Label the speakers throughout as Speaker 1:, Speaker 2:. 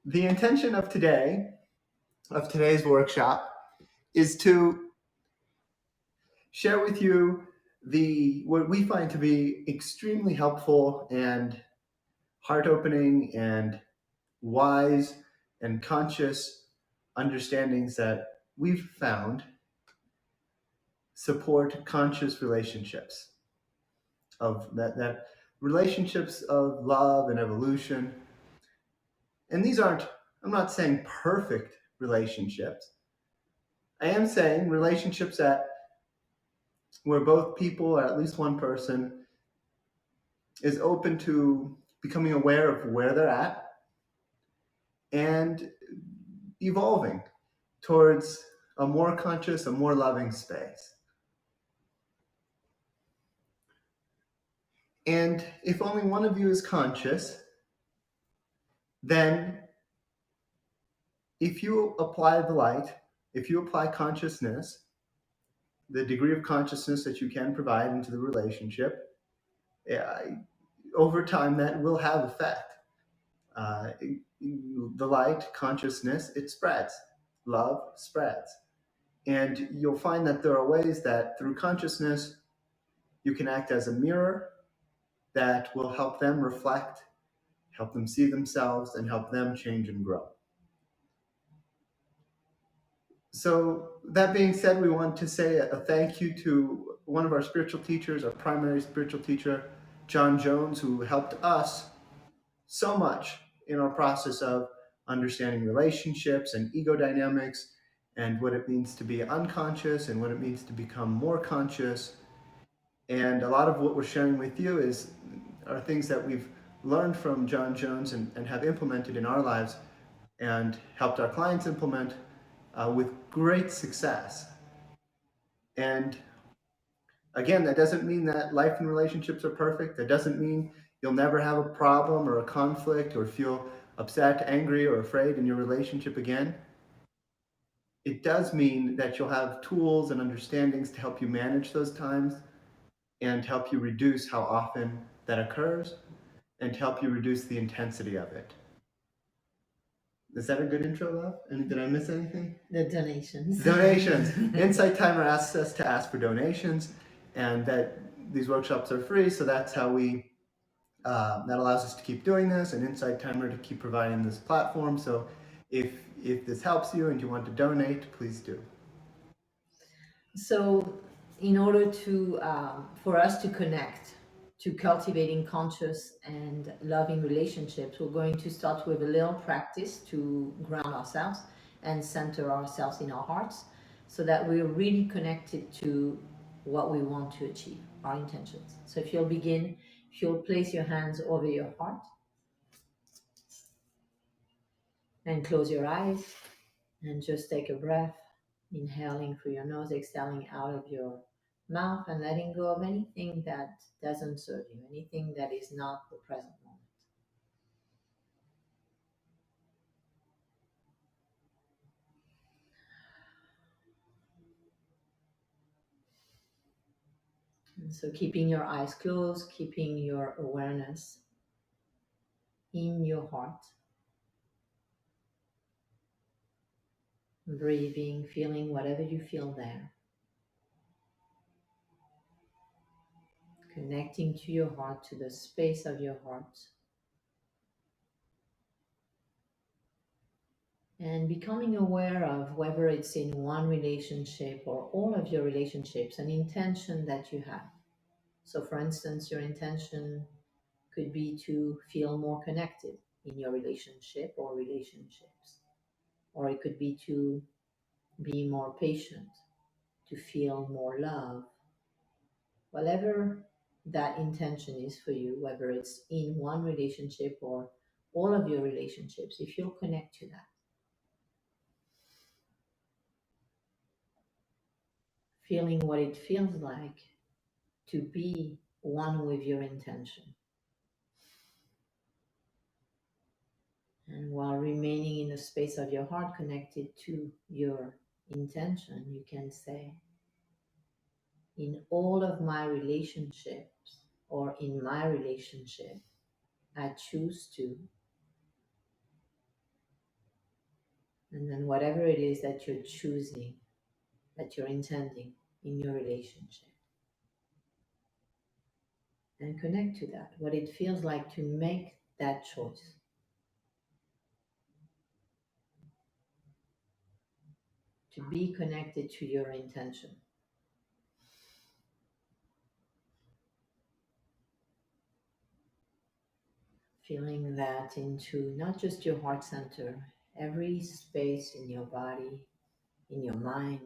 Speaker 1: The intention of today's workshop, is to share with you what we find to be extremely helpful and heart-opening and wise and conscious understandings that we've found support conscious relationships of that relationships of love and evolution. And these aren't, I'm not saying perfect relationships. I am saying relationships that where both people, or at least one person, is open to becoming aware of where they're at and evolving towards a more conscious, a more loving space. And if only one of you is conscious, then if you apply the light, if you apply consciousness, the degree of consciousness that you can provide into the relationship, uh, over time that will have effect. Uh, the light, consciousness, it spreads. Love spreads. And you'll find that there are ways that through consciousness, you can act as a mirror that will help them reflect, help them see themselves, and help them change and grow. So that being said, we want to say a thank you to one of our spiritual teachers, our primary spiritual teacher, John Jones, who helped us so much in our process of understanding relationships and ego dynamics and what it means to be unconscious and what it means to become more conscious. And a lot of what we're sharing with you are things that we've learned from John Jones and have implemented in our lives and helped our clients implement with great success. And again, that doesn't mean that life and relationships are perfect. That doesn't mean you'll never have a problem or a conflict or feel upset, angry, or afraid in your relationship again. It does mean that you'll have tools and understandings to help you manage those times and help you reduce how often that occurs and help you reduce the intensity of it. Is that a good intro, Love? And did I miss anything?
Speaker 2: The donations.
Speaker 1: Donations. Insight Timer asks us to ask for donations, and that these workshops are free, so that's how we that allows us to keep doing this, and Insight Timer to keep providing this platform. So if this helps you and you want to donate, please do.
Speaker 2: So in order to for us to connect to cultivating conscious and loving relationships, we're going to start with a little practice to ground ourselves and center ourselves in our hearts so that we're really connected to what we want to achieve, our intentions. So if you'll place your hands over your heart and close your eyes and just take a breath, inhaling through your nose, exhaling out of your mouth, and letting go of anything that doesn't serve you, anything that is not the present moment. And so keeping your eyes closed, keeping your awareness in your heart, breathing, feeling whatever you feel there, connecting to your heart, to the space of your heart, and becoming aware of whether it's in one relationship or all of your relationships, an intention that you have. So for instance, your intention could be to feel more connected in your relationship or relationships, or it could be to be more patient, to feel more love. Whatever that intention is for you, whether it's in one relationship or all of your relationships, if you'll connect to that, feeling what it feels like to be one with your intention. And while remaining in the space of your heart connected to your intention, you can say, in all of my relationships or in my relationship, I choose to And then whatever it is that you're choosing, that you're intending in your relationship, and connect to that, what it feels like to make that choice, to be connected to your intention, feeling that into not just your heart center, every space in your body, in your mind,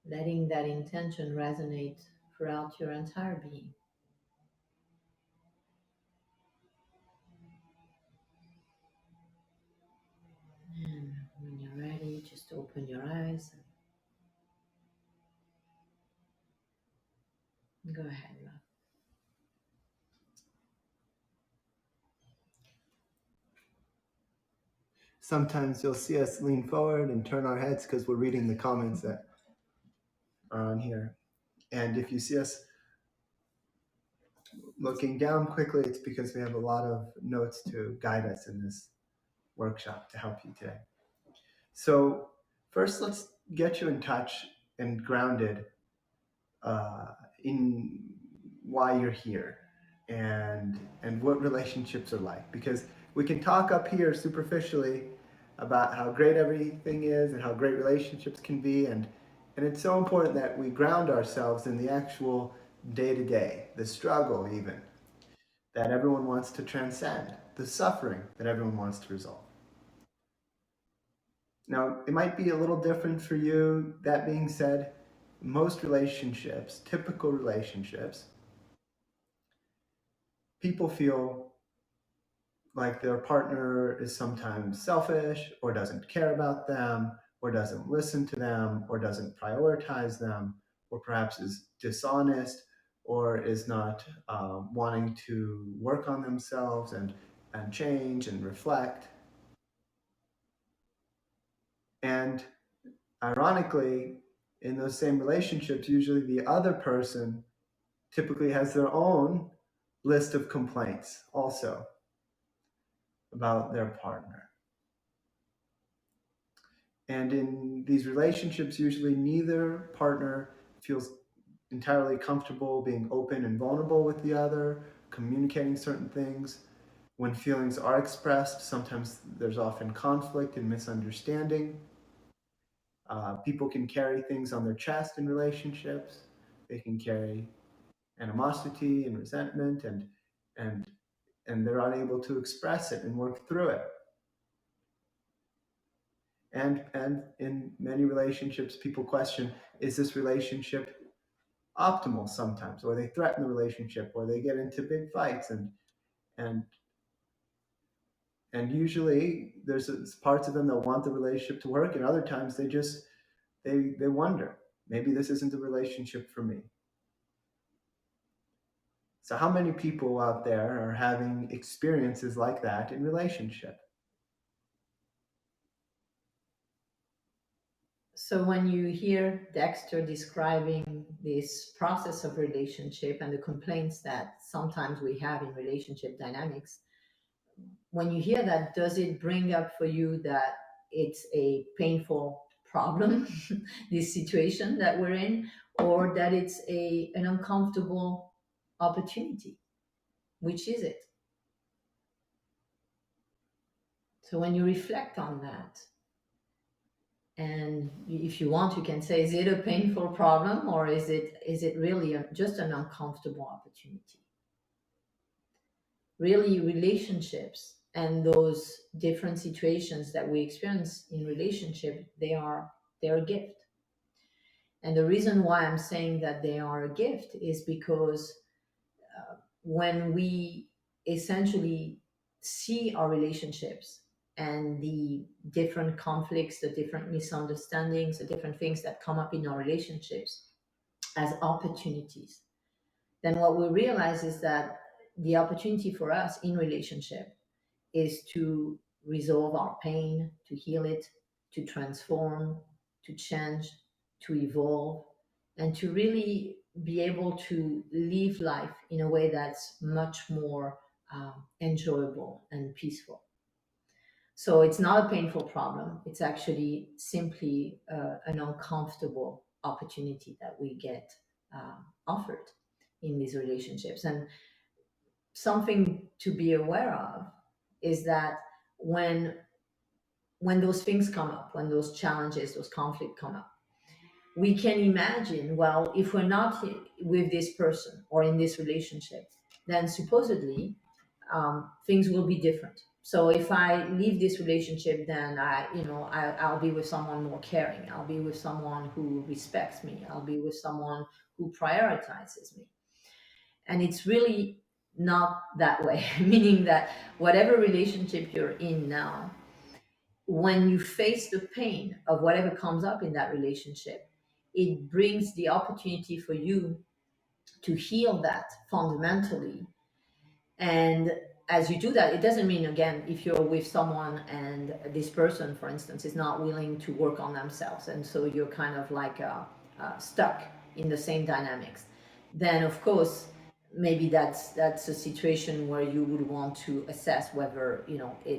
Speaker 2: letting that intention resonate throughout your entire being. And when you're ready, just open your eyes and go ahead, love.
Speaker 1: Sometimes you'll see us lean forward and turn our heads because we're reading the comments that are on here. And if you see us looking down quickly, it's because we have a lot of notes to guide us in this workshop to help you today. So, first, let's get you in touch and grounded uh, in why you're here and what relationships are like. Because we can talk up here superficially about how great everything is and how great relationships can be, and it's so important that we ground ourselves in the actual day to day, the struggle even that everyone wants to transcend, the suffering that everyone wants to resolve. Now, it might be a little different for you. That being said, most relationships, typical relationships, people feel like their partner is sometimes selfish or doesn't care about them or doesn't listen to them or doesn't prioritize them or perhaps is dishonest or is not wanting to work on themselves and change and reflect. And ironically, in those same relationships, usually the other person typically has their own list of complaints also about their partner. And in these relationships, usually neither partner feels entirely comfortable being open and vulnerable with the other, communicating certain things. When feelings are expressed, sometimes there's often conflict and misunderstanding. People can carry things on their chest in relationships. They can carry animosity and resentment, and and they're unable to express it and work through it. And in many relationships, people question: is this relationship optimal? Sometimes, or they threaten the relationship, or they get into big fights, and and usually there's parts of them that want the relationship to work, and other times they just they wonder, maybe this isn't the relationship for me. So, how many people out there are having experiences like that in relationship?
Speaker 2: So when you hear Dexter describing this process of relationship and the complaints that sometimes we have in relationship dynamics, when you hear that, does it bring up for you that it's a painful problem, this situation that we're in, or that it's an uncomfortable opportunity? Which is it? So when you reflect on that, and if you want, you can say, is it a painful problem, or is it really just an uncomfortable opportunity? Really, relationships and those different situations that we experience in relationship, they're a gift. And the reason why I'm saying that they are a gift is because when we essentially see our relationships and the different conflicts, the different misunderstandings, the different things that come up in our relationships as opportunities, then what we realize is that the opportunity for us in relationship is to resolve our pain, to heal it, to transform, to change, to evolve, and to really be able to live life in a way that's much more enjoyable and peaceful. So it's not a painful problem. It's actually simply an uncomfortable opportunity that we get offered in these relationships. And something to be aware of is that when when those things come up, when those challenges, those conflicts come up, we can imagine, well, if we're not with this person or in this relationship, then supposedly things will be different. So if I leave this relationship, then I'll be with someone more caring. I'll be with someone who respects me. I'll be with someone who prioritizes me. And it's really not that way, meaning that whatever relationship you're in now, when you face the pain of whatever comes up in that relationship, it brings the opportunity for you to heal that fundamentally. And as you do that, it doesn't mean, again, if you're with someone and this person, for instance, is not willing to work on themselves, and so you're kind of like stuck in the same dynamics, then of course maybe that's a situation where you would want to assess whether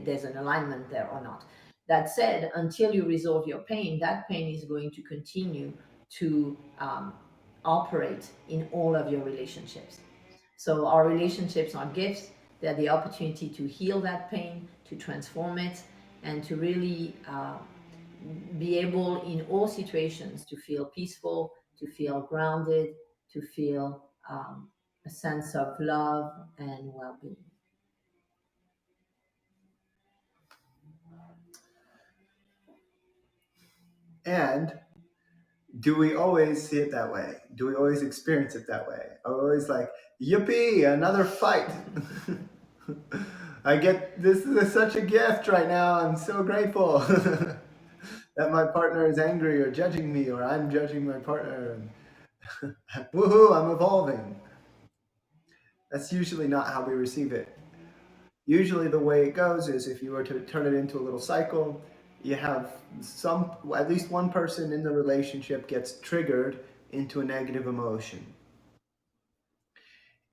Speaker 2: there's an alignment there or not. That said, until you resolve your pain, that pain is going to continue to operate in all of your relationships. So our relationships are gifts. They're the opportunity to heal that pain, to transform it, and to really be able in all situations to feel peaceful, to feel grounded, to feel a sense of love and well-being.
Speaker 1: And do we always see it that way? Do we always experience it that way? Are we always like, yippee, another fight? I get this is such a gift right now. I'm so grateful that my partner is angry or judging me, or I'm judging my partner. And woohoo, I'm evolving. That's usually not how we receive it. Usually, the way it goes is if you were to turn it into a little cycle, you have at least one person in the relationship gets triggered into a negative emotion.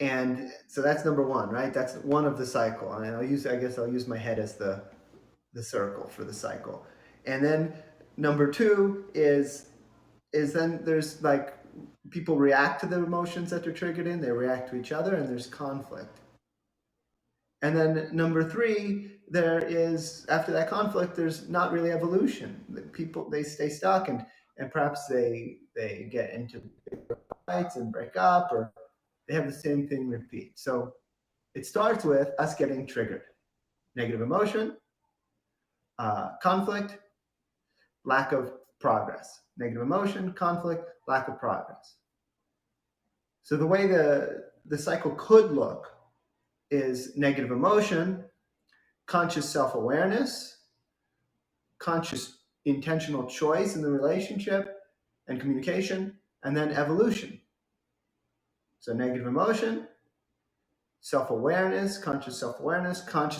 Speaker 1: And so that's number one, right? That's one of the cycle. And I guess I'll use my head as the circle for the cycle. And then number two is then there's like people react to the emotions that they're triggered in, they react to each other, and there's conflict. And then number three, there is after that conflict, there's not really evolution. The people they stay stuck and perhaps they get into fights and break up, or they have the same thing repeat. So it starts with us getting triggered. Negative emotion, conflict, lack of progress. Negative emotion, conflict, lack of progress. So the way the cycle could look is negative emotion, conscious self-awareness, conscious intentional choice in the relationship and communication, and then evolution. So negative emotion, self awareness, conscious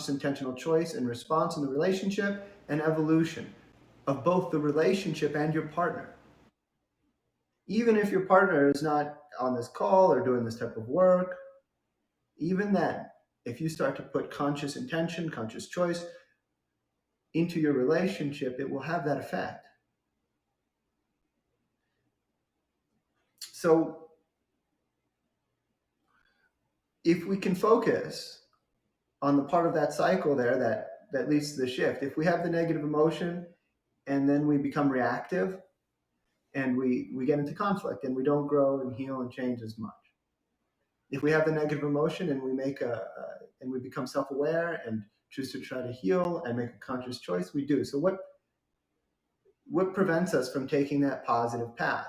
Speaker 1: intentional choice and response in the relationship, and evolution of both the relationship and your partner. Even if your partner is not on this call or doing this type of work, even then, if you start to put conscious intention, conscious choice into your relationship, it will have that effect. So if we can focus on the part of that cycle there that leads to the shift, if we have the negative emotion and then we become reactive and we get into conflict and we don't grow and heal and change as much. If we have the negative emotion and and we become self-aware and choose to try to heal and make a conscious choice, we do. So what prevents us from taking that positive path?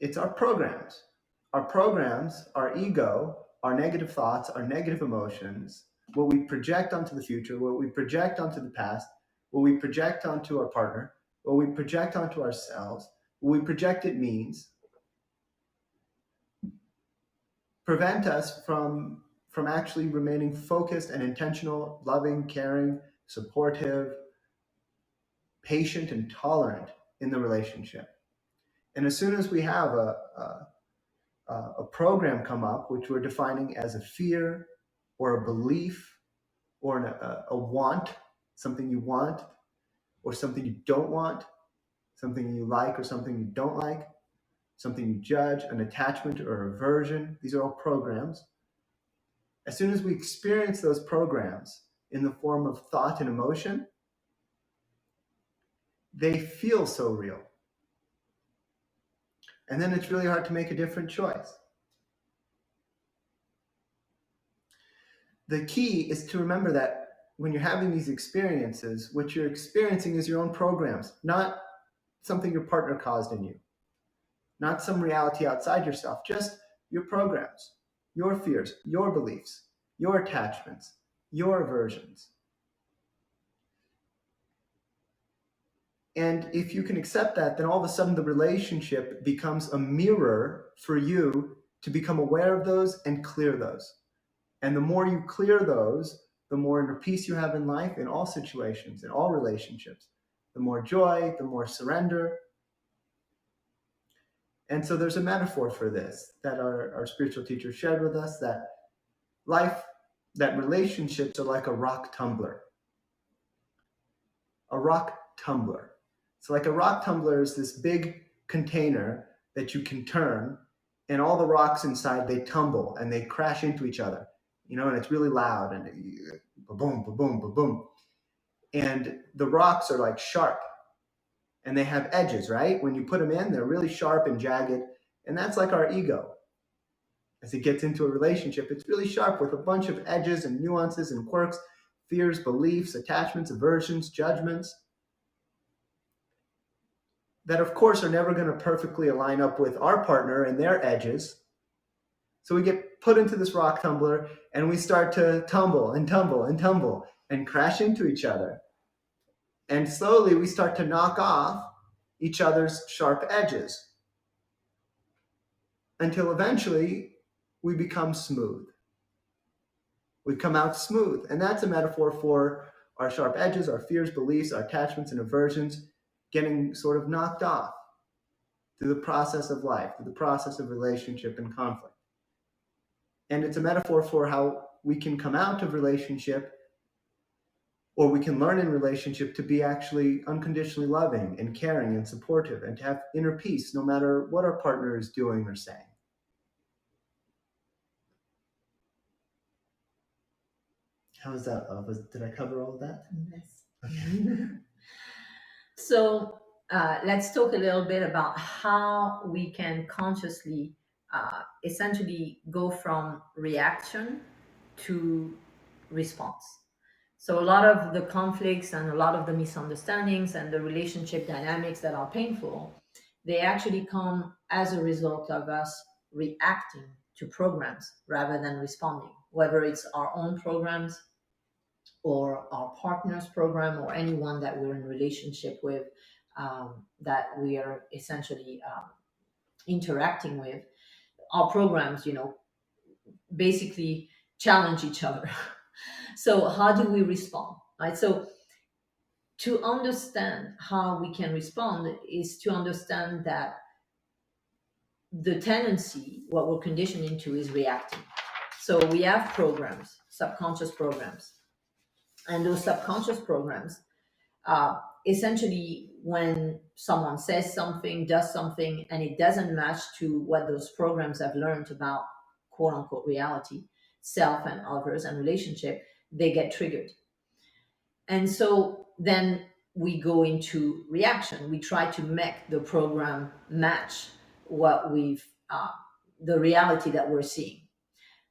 Speaker 1: It's our programs. Our programs, our ego, our negative thoughts, our negative emotions, what we project onto the future, what we project onto the past, what we project onto our partner, what we project onto ourselves, what we project it means, prevent us from actually remaining focused and intentional, loving, caring, supportive, patient, and tolerant in the relationship. And as soon as we have a program come up, which we're defining as a fear, or a belief or a want, something you want or something you don't want, something you like or something you don't like, something you judge, an attachment or aversion. These are all programs. As soon as we experience those programs in the form of thought and emotion, they feel so real. And then it's really hard to make a different choice. The key is to remember that when you're having these experiences, what you're experiencing is your own programs, not something your partner caused in you, not some reality outside yourself, just your programs, your fears, your beliefs, your attachments, your aversions. And if you can accept that, then all of a sudden the relationship becomes a mirror for you to become aware of those and clear those. And the more you clear those, the more inner peace you have in life, in all situations, in all relationships. The more joy, the more surrender. And so there's a metaphor for this that our spiritual teacher shared with us, that life, that relationships are like a rock tumbler. A rock tumbler. So, like a rock tumbler is this big container that you can turn, and all the rocks inside they tumble and they crash into each other, and it's really loud and boom, boom, boom, boom. And the rocks are like sharp and they have edges, right? When you put them in, they're really sharp and jagged. And that's like our ego. As it gets into a relationship, it's really sharp with a bunch of edges and nuances and quirks, fears, beliefs, attachments, aversions, judgments that, of course, are never going to perfectly align up with our partner and their edges. So we get put into this rock tumbler and we start to tumble and tumble and tumble and crash into each other. And slowly we start to knock off each other's sharp edges until eventually we become smooth. We come out smooth. And that's a metaphor for our sharp edges, our fears, beliefs, our attachments, and aversions getting sort of knocked off through the process of life, through the process of relationship and conflict. And it's a metaphor for how we can come out of relationship, or we can learn in relationship to be actually unconditionally loving and caring and supportive and to have inner peace no matter what our partner is doing or saying. How is that? Did I cover all of that?
Speaker 2: Yes.
Speaker 1: Okay.
Speaker 2: So let's talk a little bit about how we can consciously essentially go from reaction to response. So a lot of the conflicts and a lot of the misunderstandings and the relationship dynamics that are painful, they actually come as a result of us reacting to programs rather than responding, whether it's our own programs or our partner's program or anyone that we're in relationship with, that we are essentially interacting with. Our programs, basically challenge each other. So how do we respond, right? So to understand how we can respond is to understand that the tendency, what we're conditioned into, is reacting. So we have programs, subconscious programs, and those subconscious programs, essentially, when someone says something, does something, and it doesn't match to what those programs have learned about quote unquote reality, self and others and relationship, they get triggered. And so then we go into reaction. We try to make the program match what the reality that we're seeing.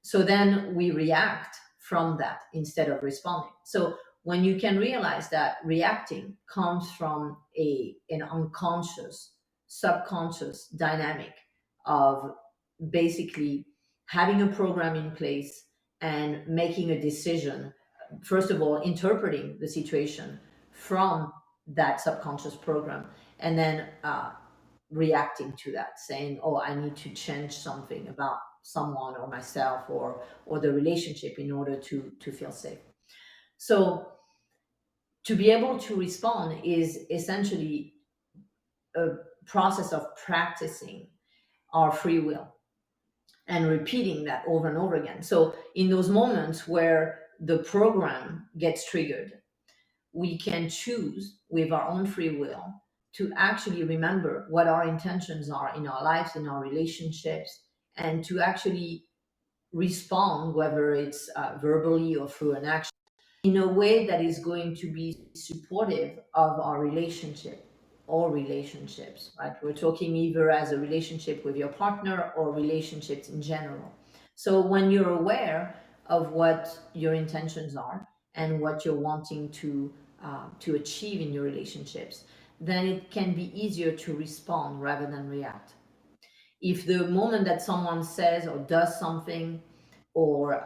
Speaker 2: So then we react from that instead of responding. So when you can realize that reacting comes from an unconscious, subconscious dynamic of basically having a program in place and making a decision, first of all, interpreting the situation from that subconscious program, and then reacting to that, saying, oh, I need to change something about someone or myself or the relationship in order to feel safe. So to be able to respond is essentially a process of practicing our free will. and repeating that over and over again. So in those moments where the program gets triggered, we can choose with our own free will to actually remember what our intentions are in our lives, in our relationships, and to actually respond, whether it's verbally or through an action, in a way that is going to be supportive of our relationship or relationships, right? We're talking either as a relationship with your partner or relationships in general. So when you're aware of what your intentions are and what you're wanting to achieve in your relationships, then it can be easier to respond rather than react. If the moment that someone says or does something or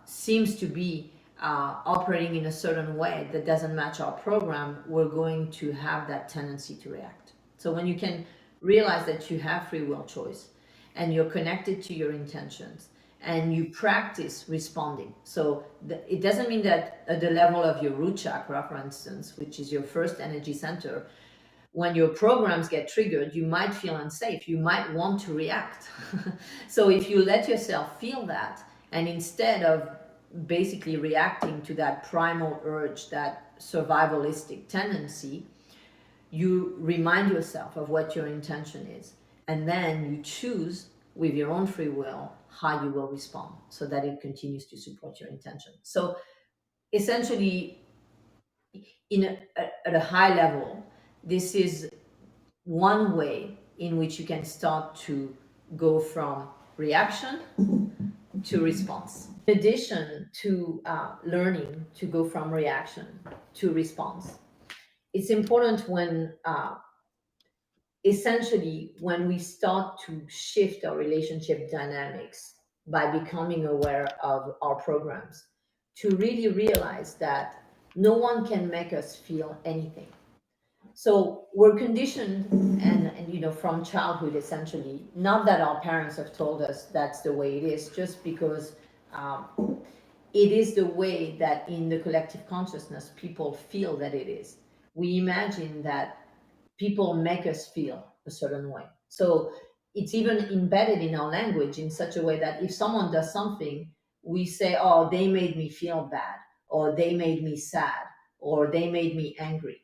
Speaker 2: seems to be operating in a certain way that doesn't match our program, we're going to have that tendency to react. So when you can realize that you have free will choice and you're connected to your intentions and you practice responding. So it doesn't mean that at the level of your root chakra, for instance, which is your first energy center, when your programs get triggered, you might feel unsafe. You might want to react. So if you let yourself feel that, and instead of basically reacting to that primal urge, that survivalistic tendency, you remind yourself of what your intention is. And then you choose with your own free will how you will respond so that it continues to support your intention. So essentially, at a high level, this is one way in which you can start to go from reaction to response. In addition to learning to go from reaction to response, it's important when essentially when we start to shift our relationship dynamics by becoming aware of our programs, to really realize that no one can make us feel anything. So we're conditioned and from childhood, essentially, not that our parents have told us that's the way it is, just because it is the way that in the collective consciousness people feel that it is. We imagine that people make us feel a certain way. So it's even embedded in our language in such a way that if someone does something, we say, oh, they made me feel bad, or they made me sad, or they made me angry.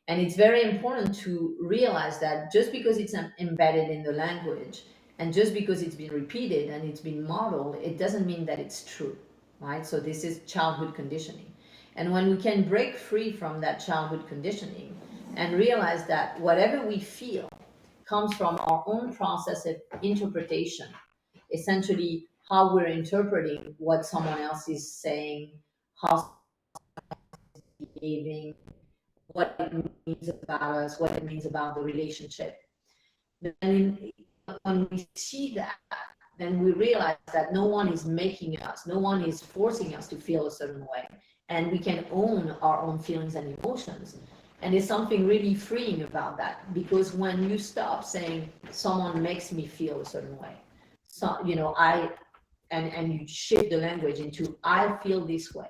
Speaker 2: And it's very important to realize that just because it's embedded in the language and just because it's been repeated and it's been modeled, it doesn't mean that it's true, right? So this is childhood conditioning. And when we can break free from that childhood conditioning and realize that whatever we feel comes from our own process of interpretation, essentially how we're interpreting what someone else is saying, how behaving, what it means about us, what it means about the relationship. Then when we see that, then we realize that no one is making us, no one is forcing us to feel a certain way. And we can own our own feelings and emotions. And there's something really freeing about that, because when you stop saying someone makes me feel a certain way, so and you shift the language into I feel this way.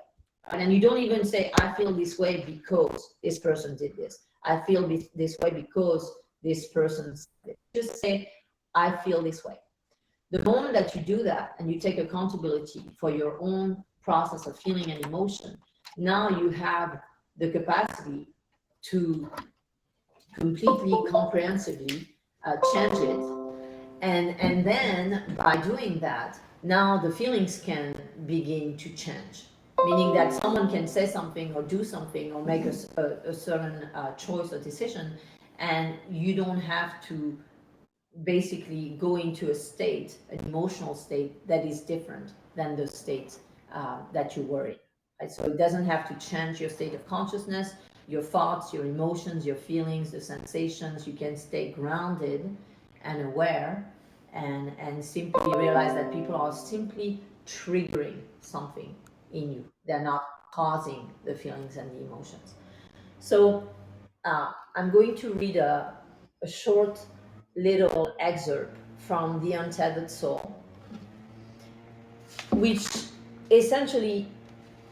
Speaker 2: And you don't even say I feel this way because this person did this. I feel this way because this person said it. Just say I feel this way. The moment that you do that and you take accountability for your own process of feeling and emotion, now you have the capacity to completely comprehensively change it. And then by doing that, now the feelings can begin to change, meaning that someone can say something or do something or make a certain choice or decision, and you don't have to basically go into a state, an emotional state that is different than the state that you were in. Right? So it doesn't have to change your state of consciousness, your thoughts, your emotions, your feelings, the sensations. You can stay grounded and aware, and simply realize that people are simply triggering something in you. They're not causing the feelings and the emotions. So I'm going to read a short little excerpt from The Untethered Soul, which essentially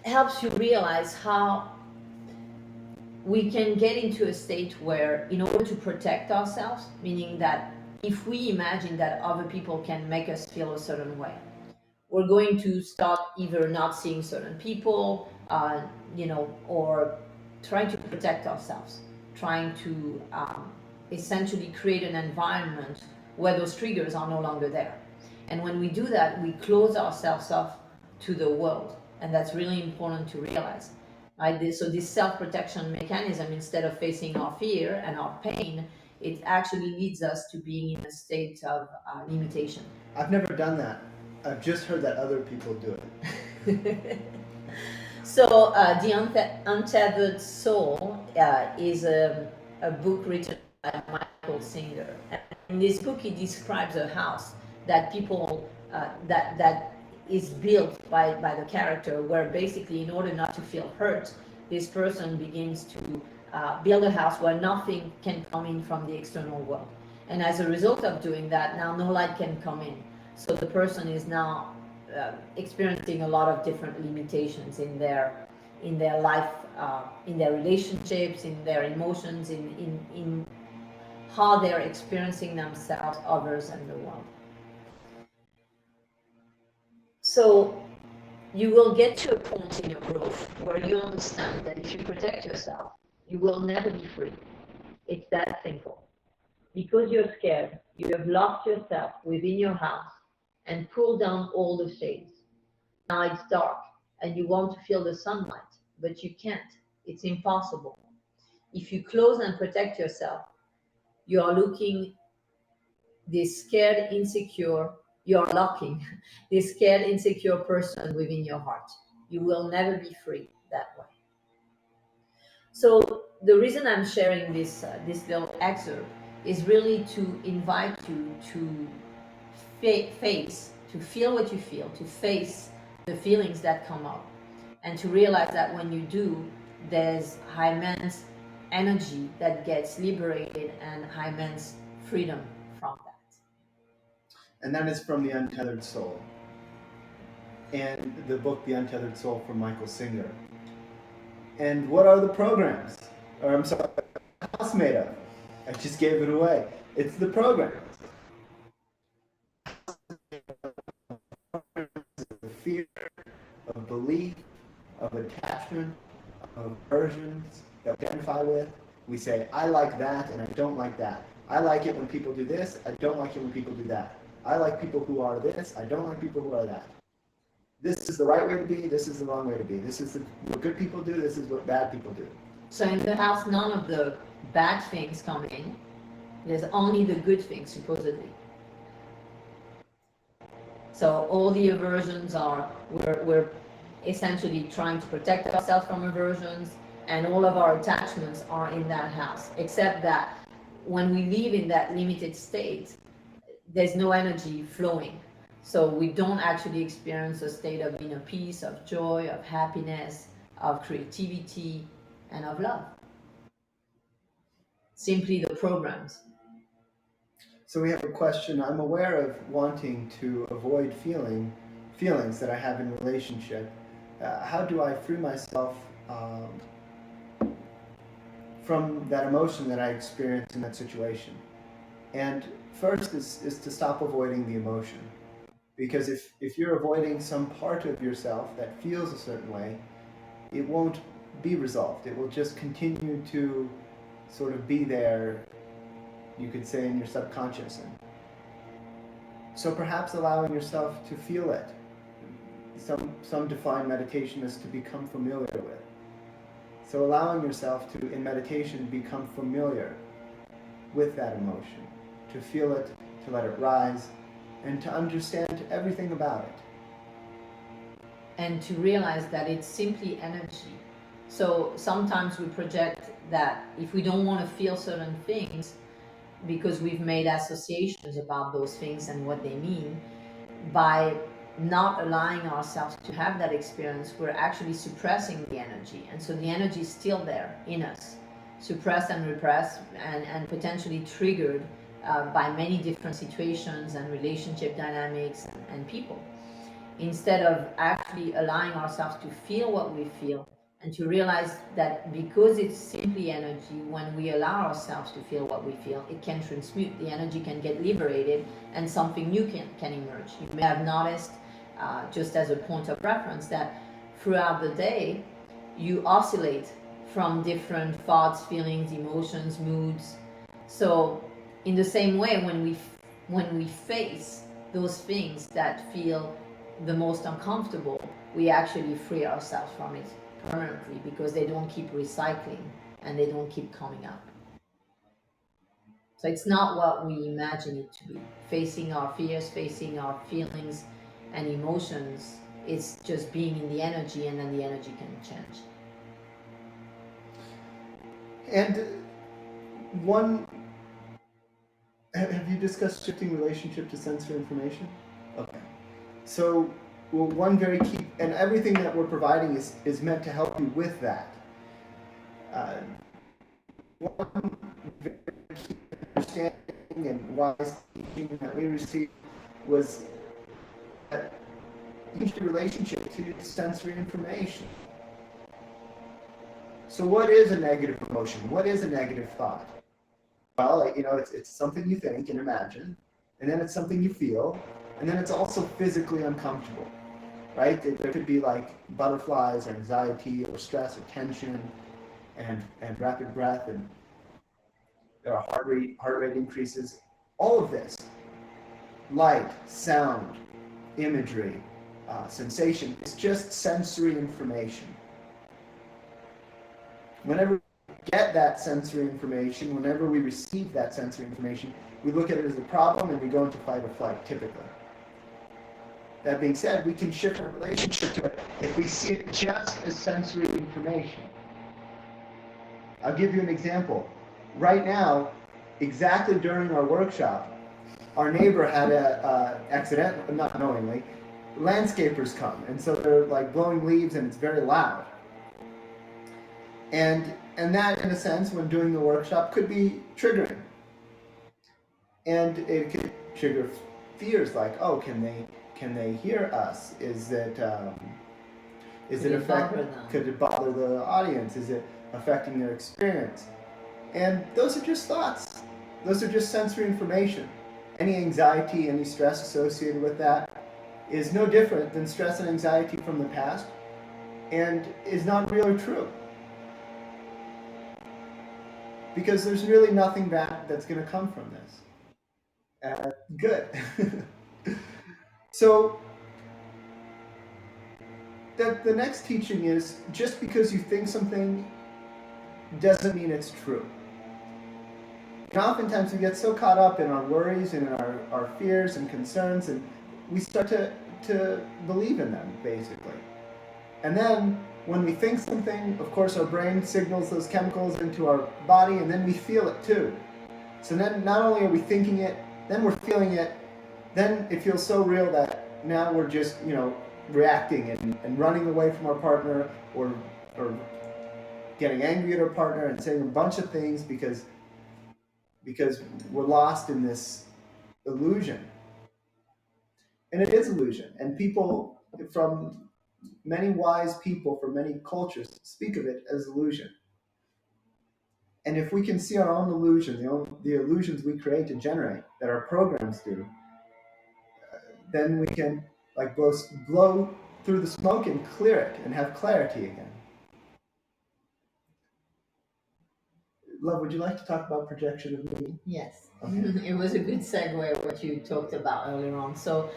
Speaker 2: helps you realize how we can get into a state where, in order to protect ourselves, meaning that if we imagine that other people can make us feel a certain way, we're going to start either not seeing certain people, or trying to protect ourselves, trying to essentially create an environment where those triggers are no longer there. And when we do that, we close ourselves off to the world. And that's really important to realize. Right? So this self-protection mechanism, instead of facing our fear and our pain, it actually leads us to being in a state of limitation.
Speaker 1: I've never done that. I've just heard that other people do it.
Speaker 2: So, The Untethered Soul is a book written by Michael Singer. And in this book, he describes a house that people that is built by the character, where basically, in order not to feel hurt, this person begins to build a house where nothing can come in from the external world. And as a result of doing that, now no light can come in. So the person is now experiencing a lot of different limitations in their life, in their relationships, in their emotions, in how they're experiencing themselves, others, and the world. So you will get to a point in your growth where you understand that if you protect yourself, you will never be free. It's that simple. Because you're scared, you have locked yourself within your house and pulled down all the shades. Now it's dark and you want to feel the sunlight, but you can't. It's impossible. If you close and protect yourself, you are looking this scared, insecure, you're locking this scared, insecure person within your heart. You will never be free that way. So the reason I'm sharing this little excerpt is really to invite you to face, to feel what you feel, to face the feelings that come up, and to realize that when you do, there's immense energy that gets liberated and immense freedom from that.
Speaker 1: And that is from The Untethered Soul. And the book, The Untethered Soul, from Michael Singer. And what are the programs? Or I'm sorry, the house made of? I just gave it away. It's the programs. The fear, of belief, of attachment, of versions that we identify with. We say, I like that and I don't like that. I like it when people do this, I don't like it when people do that. I like people who are this, I don't like people who are that. This is the right way to be, this is the wrong way to be. This is what good people do, this is what bad people do.
Speaker 2: So in the house, none of the bad things come in. There's only the good things, supposedly. So all the aversions are, we're essentially trying to protect ourselves from aversions, and all of our attachments are in that house, except that when we live in that limited state, there's no energy flowing. So we don't actually experience a state of inner peace, of joy, of happiness, of creativity, and of love. Simply the programs.
Speaker 1: So we have a question. I'm aware of wanting to avoid feelings that I have in relationship. How do I free myself from that emotion that I experience in that situation? And first is to stop avoiding the emotion. Because if you're avoiding some part of yourself that feels a certain way, it won't be resolved. It will just continue to sort of be there, you could say, in your subconscious. And so perhaps allowing yourself to feel it. Some define meditation as to become familiar with. So allowing yourself to, in meditation, become familiar with that emotion, to feel it, to let it rise, and to understand everything about it.
Speaker 2: And to realize that it's simply energy. So sometimes we project that if we don't want to feel certain things, because we've made associations about those things and what they mean, by not allowing ourselves to have that experience, we're actually suppressing the energy. And so the energy is still there in us, suppressed and repressed, and potentially triggered by many different situations and relationship dynamics and people. Instead of actually allowing ourselves to feel what we feel and to realize that because it's simply energy, when we allow ourselves to feel what we feel, it can transmute. The energy can get liberated, and something new can emerge. You may have noticed, just as a point of reference, that throughout the day, you oscillate from different thoughts, feelings, emotions, moods. So, in the same way, when we face those things that feel the most uncomfortable, we actually free ourselves from it permanently, because they don't keep recycling and they don't keep coming up. So it's not what we imagine it to be. Facing our fears, facing our feelings and emotions, it's just being in the energy, and then the energy can change.
Speaker 1: And one, have you discussed shifting relationship to sensory information? Okay. So, well, one very key, and everything that we're providing is meant to help you with that. One very key understanding and wise teaching that we received was that you should relationship to sensory information. So what is a negative emotion? What is a negative thought? Well, it's something you think and imagine, and then it's something you feel, and then it's also physically uncomfortable, right? There could be like butterflies or anxiety or stress or tension and rapid breath, and there are heart rate increases. All of this, light, sound, imagery, sensation, is just sensory information. Whenever we get that sensory information, whenever we receive that sensory information, we look at it as a problem and we go into fight or flight, typically. That being said, we can shift our relationship to it if we see it just as sensory information. I'll give you an example. Right now, exactly during our workshop, our neighbor had not knowingly, landscapers come, and so they're like blowing leaves and it's very loud. And that, in a sense, when doing the workshop, could be triggering. And it could trigger fears like, oh, can they hear us? Is it affecting? Could it bother the audience? Is it affecting their experience? And those are just thoughts. Those are just sensory information. Any anxiety, any stress associated with that is no different than stress and anxiety from the past, and is not real or true. Because there's really nothing bad that's going to come from this. Good. So the next teaching is, just because you think something doesn't mean it's true. And oftentimes we get so caught up in our worries and in our fears and concerns, and we start to believe in them, basically. And then when we think something, of course, our brain signals those chemicals into our body, and then we feel it too. So then not only are we thinking it, then we're feeling it, then it feels so real that now we're just, reacting and running away from our partner, or getting angry at our partner and saying a bunch of things because we're lost in this illusion. And it is illusion. And people many wise people from many cultures speak of it as illusion. And if we can see our own illusion, the illusions we create and generate, that our programs do, then we can blow through the smoke and clear it and have clarity again. Love, would you like to talk about projection of meaning?
Speaker 2: Yes.
Speaker 1: Okay.
Speaker 2: It was a good segue what you talked about earlier on. So,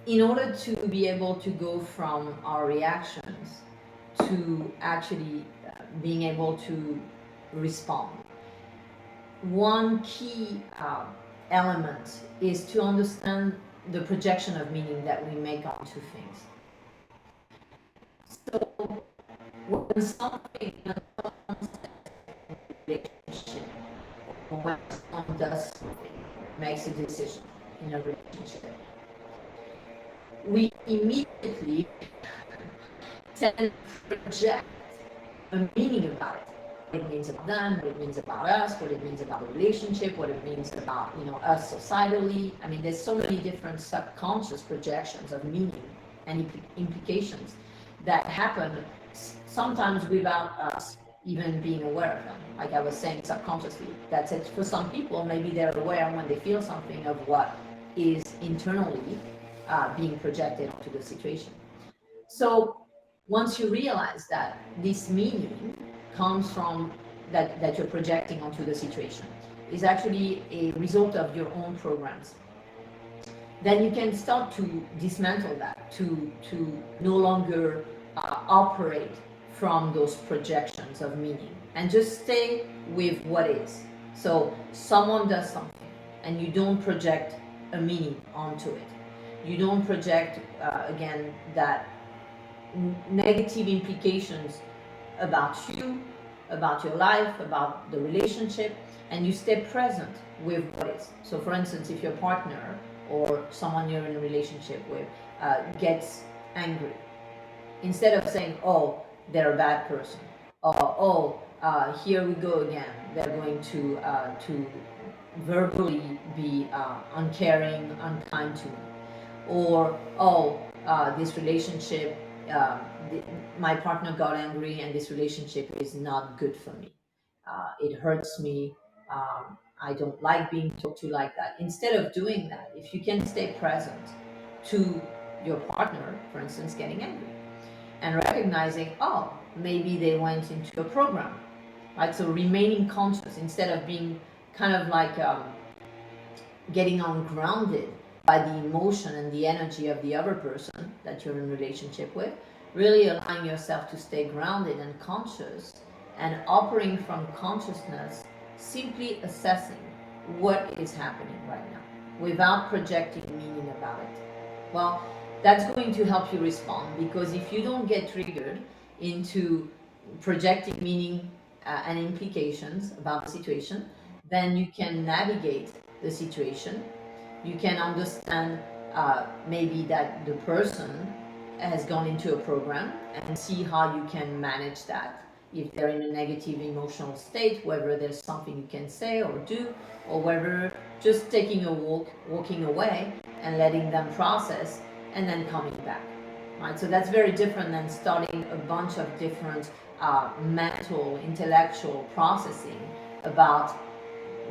Speaker 2: in order to be able to go from our reactions to actually being able to respond, one key element is to understand the projection of meaning that we make onto things. So when something relationship, when someone does something, makes a decision in a relationship, we immediately tend to project a meaning about it. What it means about them, what it means about us, what it means about the relationship, what it means about us societally. I mean, there's so many different subconscious projections of meaning and implications that happen sometimes without us even being aware of them. Like I was saying, subconsciously. That's it. For some people, maybe they're aware when they feel something of what is internally being projected onto the situation. So once you realize that this meaning comes from that you're projecting onto the situation is actually a result of your own programs, then you can start to dismantle that, to no longer operate from those projections of meaning and just stay with what is. So someone does something and you don't project a meaning onto it. You don't project, again, that negative implications about you, about your life, about the relationship, and you stay present with what is. So, for instance, if your partner or someone you're in a relationship with gets angry, instead of saying, "Oh, they're a bad person," or "Oh, here we go again. They're going to verbally be uncaring, unkind to me," or "Oh, this relationship, my partner got angry and this relationship is not good for me. It hurts me. I don't like being talked to like that." Instead of doing that, if you can stay present to your partner, for instance, getting angry, and recognizing, oh, maybe they went into a program, right? So remaining conscious instead of being kind of like getting ungrounded by the emotion and the energy of the other person that you're in relationship with, really allowing yourself to stay grounded and conscious and operating from consciousness, simply assessing what is happening right now without projecting meaning about it. Well, that's going to help you respond, because if you don't get triggered into projecting meaning and implications about the situation, then you can navigate the situation. You can understand maybe that the person has gone into a program and see how you can manage that. If they're in a negative emotional state, whether there's something you can say or do, or whether just taking a walk, walking away and letting them process and then coming back. Right? So that's very different than starting a bunch of different mental, intellectual processing about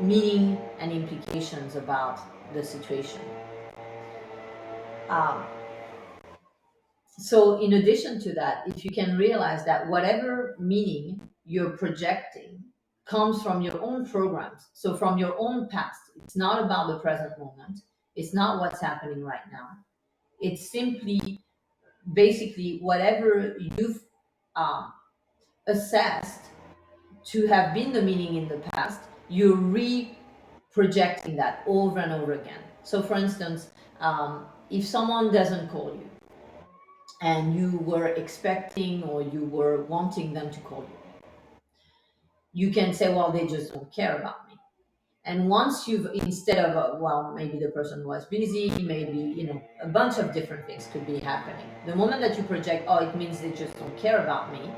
Speaker 2: meaning and implications about the situation. Um, so in addition to that, if you can realize that whatever meaning you're projecting comes from your own programs, so from your own past, it's not about the present moment, it's not what's happening right now, it's simply basically whatever you've um, assessed to have been the meaning in the past, you're projecting that over and over again. So, for instance, if someone doesn't call you and you were expecting or you were wanting them to call you can say, well, they just don't care about me. And once you've, instead of, well, maybe the person was busy, maybe, a bunch of different things could be happening. The moment that you project, oh, it means they just don't care about me.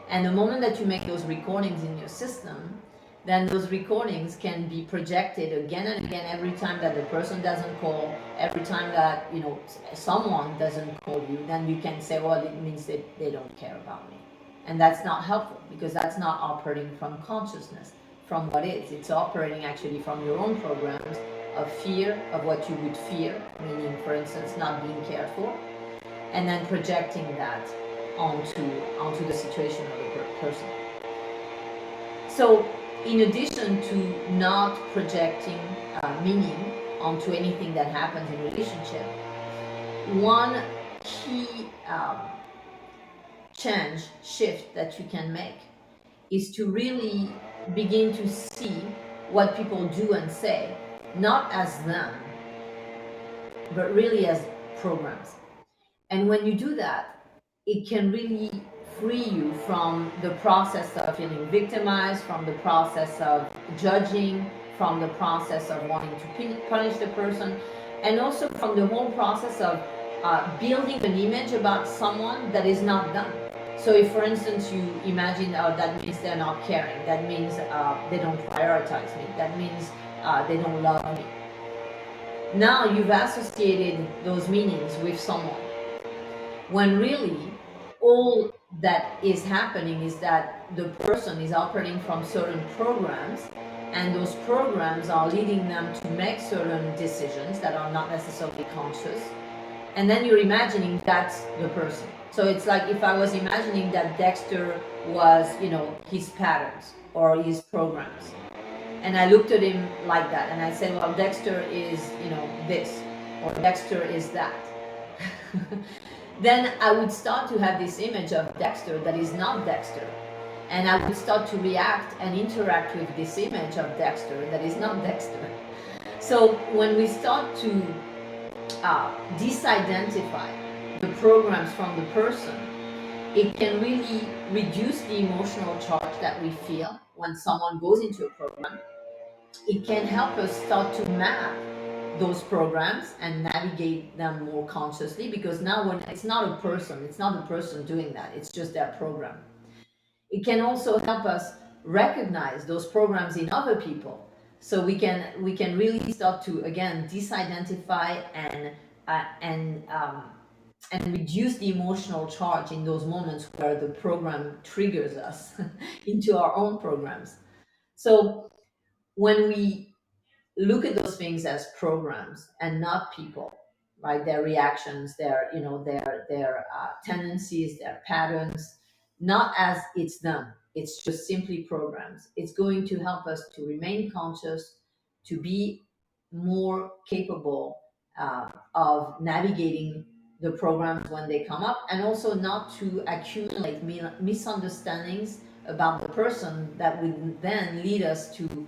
Speaker 2: And the moment that you make those recordings in your system, then those recordings can be projected again and again every time that the person doesn't call, every time that, someone doesn't call you, then you can say, well, it means that they don't care about me. And that's not helpful, because that's not operating from consciousness, from what is. It's operating actually from your own programs of fear, of what you would fear, meaning, for instance, not being cared for, and then projecting that onto the situation of the person. So, in addition to not projecting meaning onto anything that happens in relationship, one key shift that you can make is to really begin to see what people do and say, not as them, but really as programs. And when you do that, it can really free you from the process of feeling victimized, from the process of judging, from the process of wanting to punish the person, and also from the whole process of building an image about someone that is not them. So if, for instance, you imagine, oh, that means they're not caring, that means they don't prioritize me, that means they don't love me. Now you've associated those meanings with someone, when really all that is happening is that the person is operating from certain programs, and those programs are leading them to make certain decisions that are not necessarily conscious. And then you're imagining that's the person. So it's like if I was imagining that Dexter was, his patterns or his programs. And I looked at him like that and I said, well, Dexter is, this, or Dexter is that. Then I would start to have this image of Dexter that is not Dexter. And I would start to react and interact with this image of Dexter that is not Dexter. So when we start to disidentify the programs from the person, it can really reduce the emotional charge that we feel when someone goes into a program. It can help us start to map those programs and navigate them more consciously, because now when it's not the person doing that, it's just their program. It can also help us recognize those programs in other people, so we can really start to again disidentify and reduce the emotional charge in those moments where the program triggers us into our own programs. So when we look at those things as programs and not people, right? Their reactions, their tendencies, their patterns, not as it's them. It's just simply programs. It's going to help us to remain conscious, to be more capable of navigating the programs when they come up, and also not to accumulate misunderstandings about the person that would then lead us to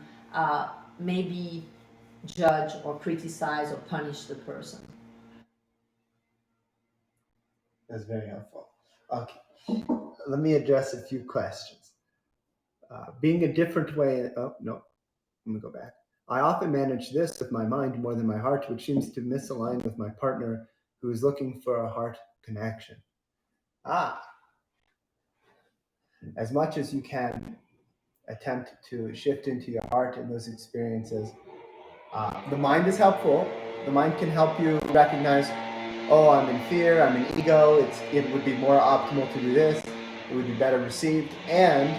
Speaker 2: maybe judge or criticize or punish the person.
Speaker 1: That's very helpful. Okay, let me address a few questions. Being a different way. Oh no, let me go back. I often manage this with my mind more than my heart, which seems to misalign with my partner who is looking for a heart connection. Ah, as much as you can, attempt to shift into your heart in those experiences. The mind is helpful. The mind can help you recognize, oh, I'm in fear, I'm in ego. It would be more optimal to do this. It would be better received. And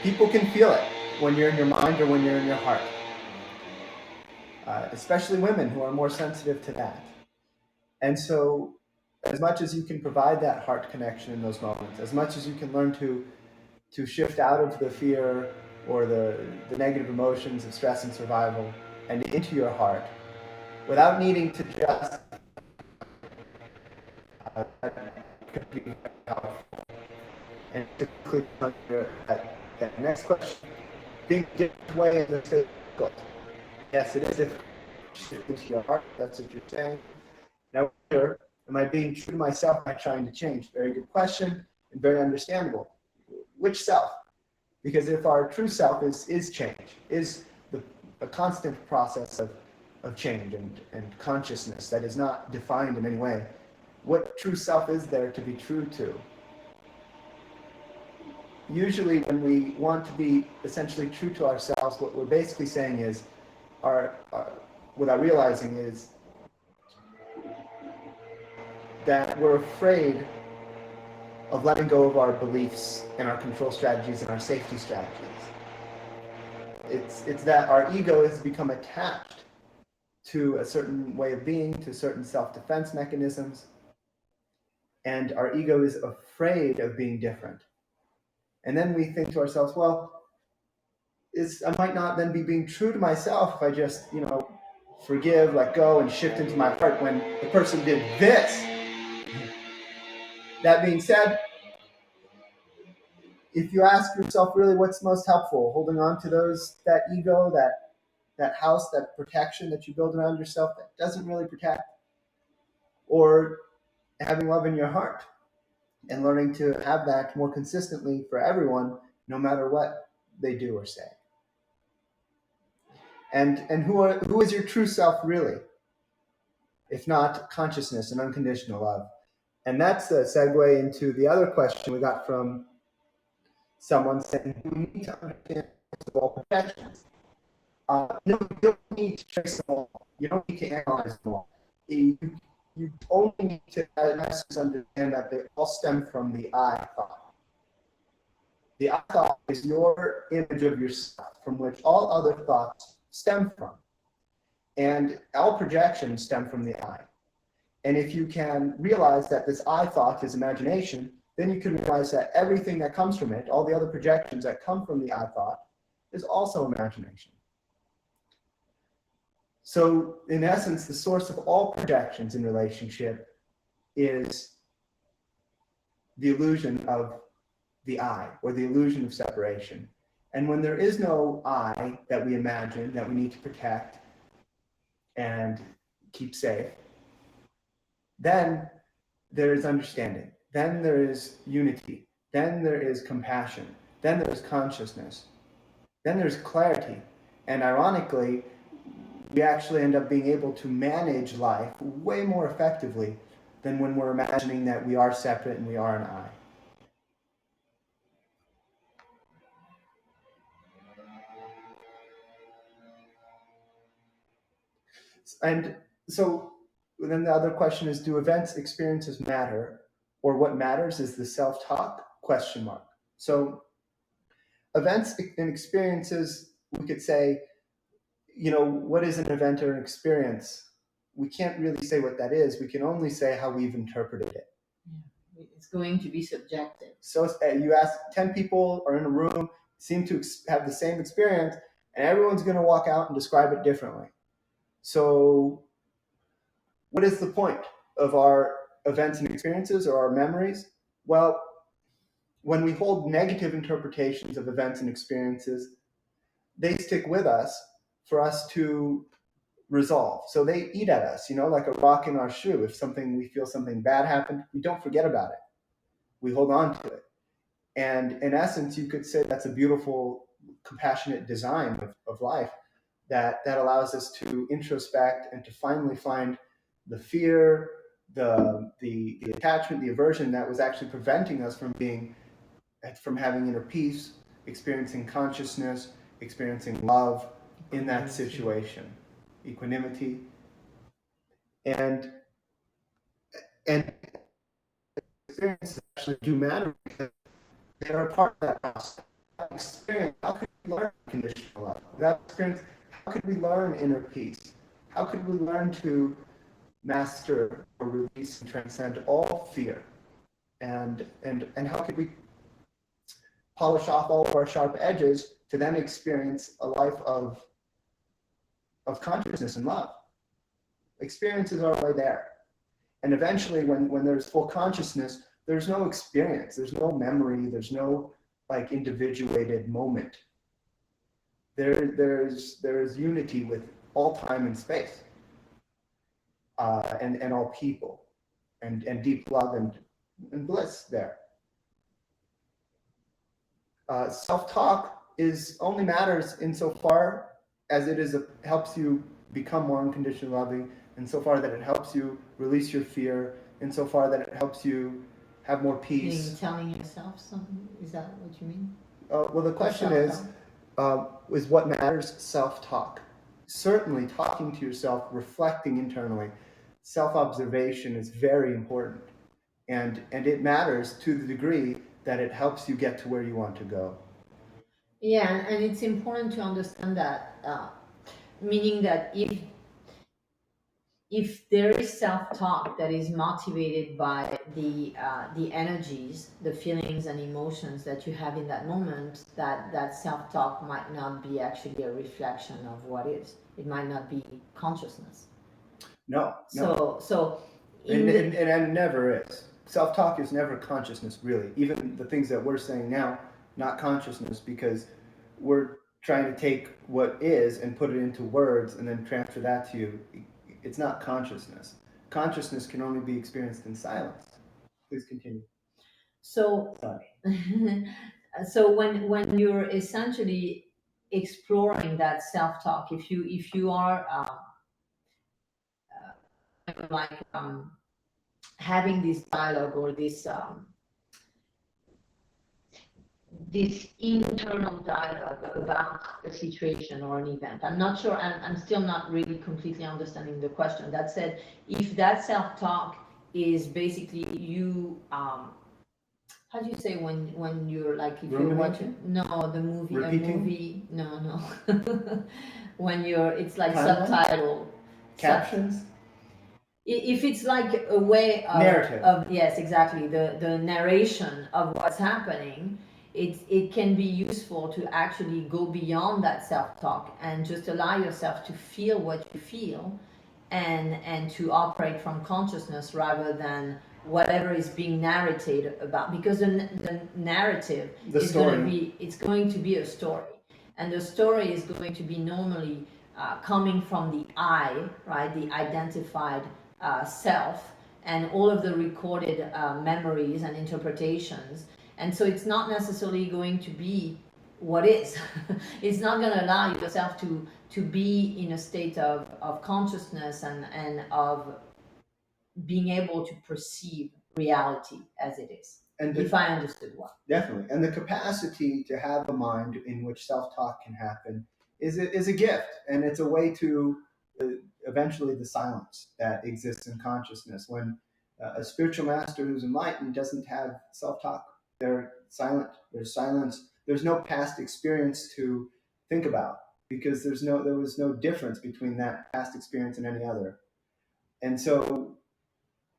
Speaker 1: people can feel it when you're in your mind or when you're in your heart. Especially women who are more sensitive to that. And so, as much as you can provide that heart connection in those moments, as much as you can learn to shift out of the fear or the negative emotions of stress and survival and into your heart without needing to just and typically that next question, being a different way is difficult. Yes, it is if shift into your heart, that's what you're saying. Now, here, am I being true to myself? Am I trying to change? Very good question and very understandable. Which self? Because if our true self is change, is a constant process of change and consciousness that is not defined in any way, what true self is there to be true to? Usually when we want to be essentially true to ourselves, what we're basically saying is, without realizing, is that we're afraid of letting go of our beliefs and our control strategies and our safety strategies. It's that our ego has become attached to a certain way of being, to certain self-defense mechanisms, and our ego is afraid of being different. And then we think to ourselves, well, I might not then be being true to myself if I just, forgive, let go, and shift into my heart when the person did this. That being said, if you ask yourself really what's most helpful, holding on to that ego, that house, that protection that you build around yourself that doesn't really protect, or having love in your heart and learning to have that more consistently for everyone, no matter what they do or say. And who is your true self really, if not consciousness and unconditional love? And that's a segue into the other question we got from someone saying, "Do we need to understand all protections?" No, you don't need to trace them all. You don't need to analyze them all. you only need to, in essence, understand that they all stem from the I thought. The I thought is your image of yourself from which all other thoughts stem from. And all projections stem from the I. And if you can realize that this I thought is imagination, then you can realize that everything that comes from it, all the other projections that come from the I thought, is also imagination. So, in essence, the source of all projections in relationship is the illusion of the I, or the illusion of separation. And when there is no I that we imagine that we need to protect and keep safe, then there is understanding. Then there is unity. Then there is compassion. Then there is consciousness. Then there's clarity. And ironically, we actually end up being able to manage life way more effectively than when we're imagining that we are separate and we are an I. And so then the other question is, do events, experiences matter? Or what matters is the self-talk? Question mark. So events and experiences, we could say, what is an event or an experience? We can't really say what that is. We can only say how we've interpreted it.
Speaker 2: Yeah. It's going to be subjective.
Speaker 1: So you ask 10 people are in a room, seem to have the same experience, and everyone's going to walk out and describe it differently. So what is the point of our events and experiences or our memories? Well, when we hold negative interpretations of events and experiences, they stick with us for us to resolve. So they eat at us, like a rock in our shoe. If we feel something bad happened, we don't forget about it. We hold on to it. And in essence, you could say that's a beautiful, compassionate design of life that allows us to introspect and to finally find the fear, the attachment, the aversion that was actually preventing us from having inner peace, experiencing consciousness, experiencing love in that situation, equanimity, and experiences actually do matter because they are a part of that process. That experience, how could we learn conditional love? That experience, how could we learn inner peace? How could we learn to master or release and transcend all fear? And how could we polish off all of our sharp edges to then experience a life of consciousness and love? Experiences are already there. And eventually, when there's full consciousness, there's no experience, there's no memory, there's no like individuated moment. There's unity with all time and space, and all people, and deep love and bliss there. Self-talk is only matters insofar as helps you become more unconditionally loving, insofar that it helps you release your fear, insofar that it helps you have more peace.
Speaker 2: Telling yourself something? Is that what you mean?
Speaker 1: Well, the question is what matters? Self-talk. Certainly, talking to yourself, reflecting internally, self-observation is very important, and it matters to the degree that it helps you get to where you want to go.
Speaker 2: Yeah, and it's important to understand that, meaning that if there is self-talk that is motivated by the energies, the feelings and emotions that you have in that moment, that self-talk might not be actually a reflection of what is. It might not be consciousness.
Speaker 1: No.
Speaker 2: So
Speaker 1: and it never is. Self-talk is never consciousness, really. Even the things that we're saying now, not consciousness, because we're trying to take what is and put it into words and then transfer that to you. It's not consciousness. Consciousness can only be experienced in silence. Please continue.
Speaker 2: So, so when you're essentially exploring that self-talk, if you are like having this dialogue or this this internal dialogue about a situation or an event. I'm not sure, I'm still not really completely understanding the question. That said, if that self-talk is basically you, how do you say when you're like, if you're watching,
Speaker 1: Ruminating?
Speaker 2: no, the movie, a
Speaker 1: Repeating?
Speaker 2: movie, no, no. When you're, it's like
Speaker 1: Timeline?
Speaker 2: subtitle,
Speaker 1: Captions?
Speaker 2: if it's like a way
Speaker 1: Narrative.
Speaker 2: of yes, exactly, the narration of what's happening, it can be useful to actually go beyond that self-talk and just allow yourself to feel what you feel, and to operate from consciousness rather than whatever is being narrated about, because the narrative
Speaker 1: The
Speaker 2: is going to
Speaker 1: story.
Speaker 2: be, it's going to be a story, and the story is going to be normally coming from the I, right, the identified self, and all of the recorded memories and interpretations. And so it's not necessarily going to be what is. It's not going to allow yourself to be in a state of consciousness and of being able to perceive reality as it is.
Speaker 1: And
Speaker 2: If I understood well.
Speaker 1: definitely. And the capacity to have a mind in which self talk can happen is a gift. And it's a way to eventually the silence that exists in consciousness. When a spiritual master who's enlightened doesn't have self talk, they're silent. There's silence. There's no past experience to think about because there was no difference between that past experience and any other. And so,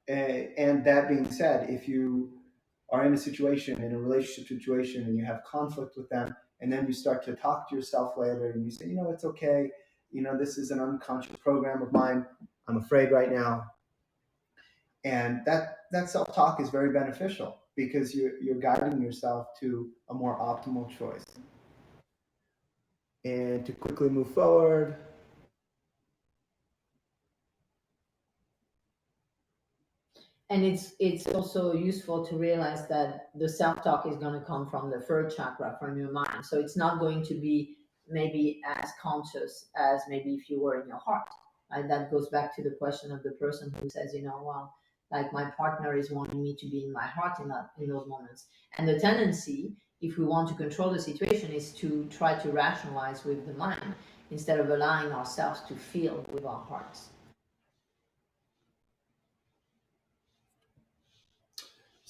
Speaker 1: and that being said, if you are in a situation, in a relationship situation, and you have conflict with them, and then you start to talk to yourself later and you say, it's okay. This is an unconscious program of mine. I'm afraid right now. And that self-talk is very beneficial because you're guiding yourself to a more optimal choice. And to quickly move forward,
Speaker 2: And it's also useful to realize that the self-talk is going to come from the third chakra, from your mind, so it's not going to be maybe as conscious as maybe if you were in your heart. And that goes back to the question of the person who says, well, like my partner is wanting me to be in my heart in those moments. And the tendency, if we want to control the situation, is to try to rationalize with the mind instead of allowing ourselves to feel with our hearts.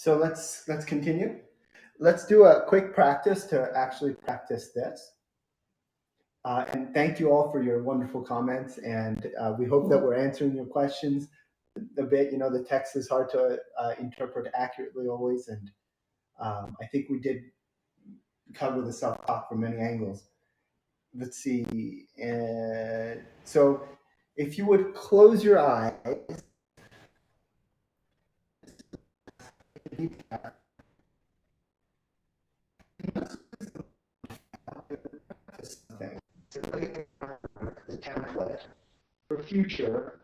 Speaker 1: so let's continue. Let's do a quick practice to actually practice this. And thank you all for your wonderful comments. And we hope that we're answering your questions a bit. The text is hard to interpret accurately always. And I think we did cover the self talk from many angles. Let's see. So if you would close your eyes, something to the template for future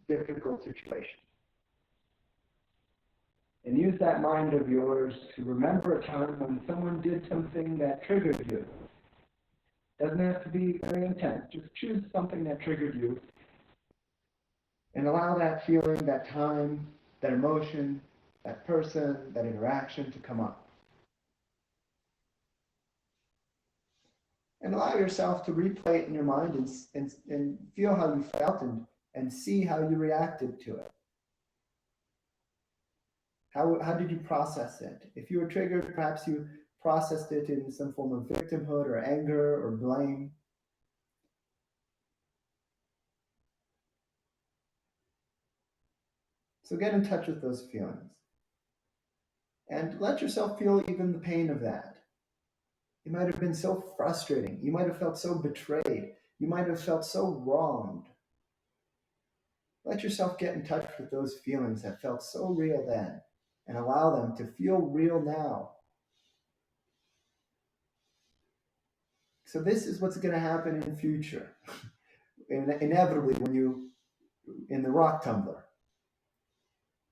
Speaker 1: difficult situations. And use that mind of yours to remember a time when someone did something that triggered you. Doesn't have to be very intense. Just choose something that triggered you and allow that feeling, that time, that emotion, that person, that interaction to come up. And allow yourself to replay it in your mind and feel how you felt and see how you reacted to it. How did you process it? If you were triggered, perhaps you processed it in some form of victimhood or anger or blame. So get in touch with those feelings. And let yourself feel even the pain of that. It might have been so frustrating. You might have felt so betrayed. You might have felt so wronged. Let yourself get in touch with those feelings that felt so real then and allow them to feel real now. So this is what's going to happen in the future. Inevitably when you in the rock tumbler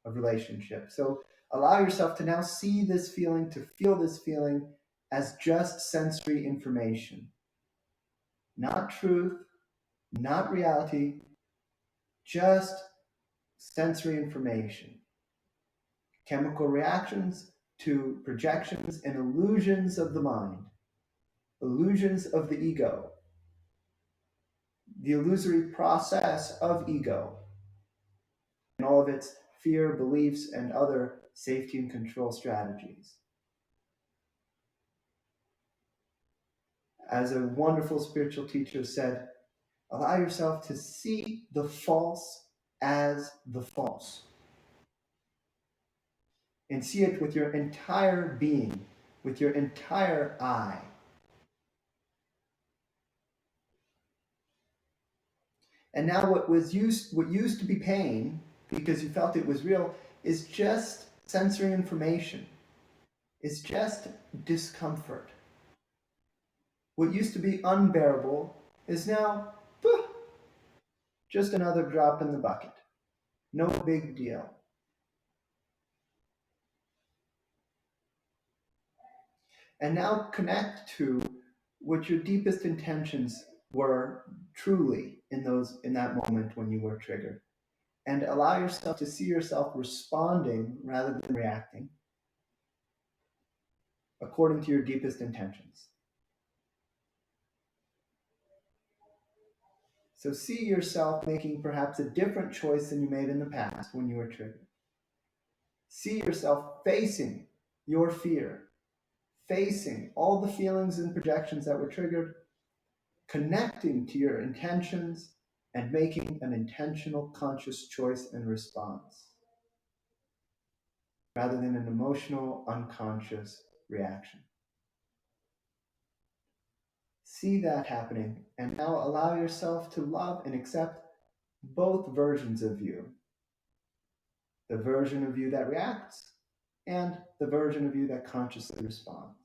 Speaker 1: of relationship. So allow yourself to now see this feeling, to feel this feeling as just sensory information. Not truth, not reality, just sensory information. Chemical reactions, to projections and illusions of the mind, illusions of the ego, the illusory process of ego, and all of its fear, beliefs, and other safety and control strategies. As a wonderful spiritual teacher said, allow yourself to see the false as the false. And see it with your entire being, with your entire I. And now what used to be pain, because you felt it was real, is just sensory information. It's just discomfort. What used to be unbearable is now just another drop in the bucket. No big deal. And now connect to what your deepest intentions were truly in that moment when you were triggered. And allow yourself to see yourself responding rather than reacting according to your deepest intentions. So see yourself making perhaps a different choice than you made in the past when you were triggered. See yourself facing your fear, facing all the feelings and projections that were triggered, connecting to your intentions, and making an intentional, conscious choice and response, rather than an emotional, unconscious reaction. See that happening, and now allow yourself to love and accept both versions of you. The version of you that reacts, and the version of you that consciously responds.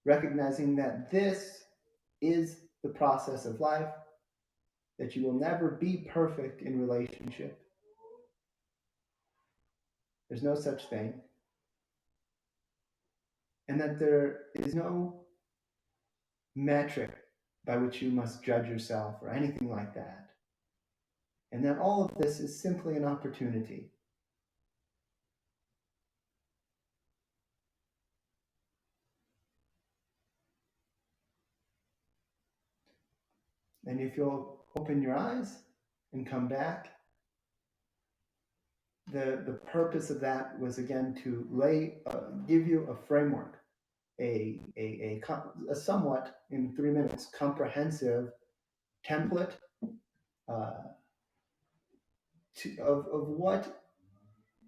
Speaker 1: Recognizing that this is the process of life, that you will never be perfect in relationship. There's no such thing. And that there is no metric by which you must judge yourself or anything like that. And that all of this is simply an opportunity. And if you'll open your eyes and come back, the purpose of that was again to give you a framework, a somewhat, in 3 minutes, comprehensive template of what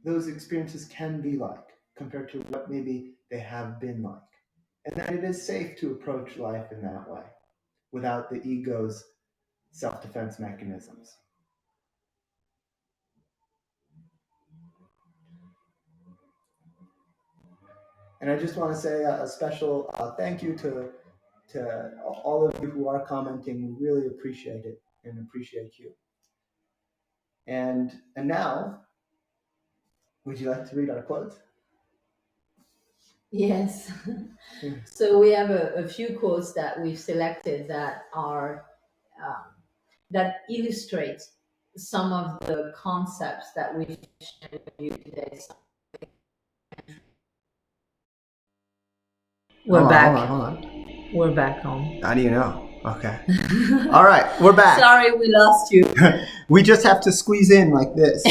Speaker 1: those experiences can be like compared to what maybe they have been like. And that it is safe to approach life in that way without the ego's self-defense mechanisms. And I just want to say a special thank you to all of you who are commenting. We really appreciate it and appreciate you. And now, would you like to read our quotes?
Speaker 2: Yes. So we have a few quotes that we've selected that are that illustrate some of the concepts that we've shared with you today. We're back.
Speaker 1: Hold on.
Speaker 2: We're back home.
Speaker 1: How do you know? Okay. All right, we're back.
Speaker 2: Sorry, we lost you.
Speaker 1: We just have to squeeze in like this.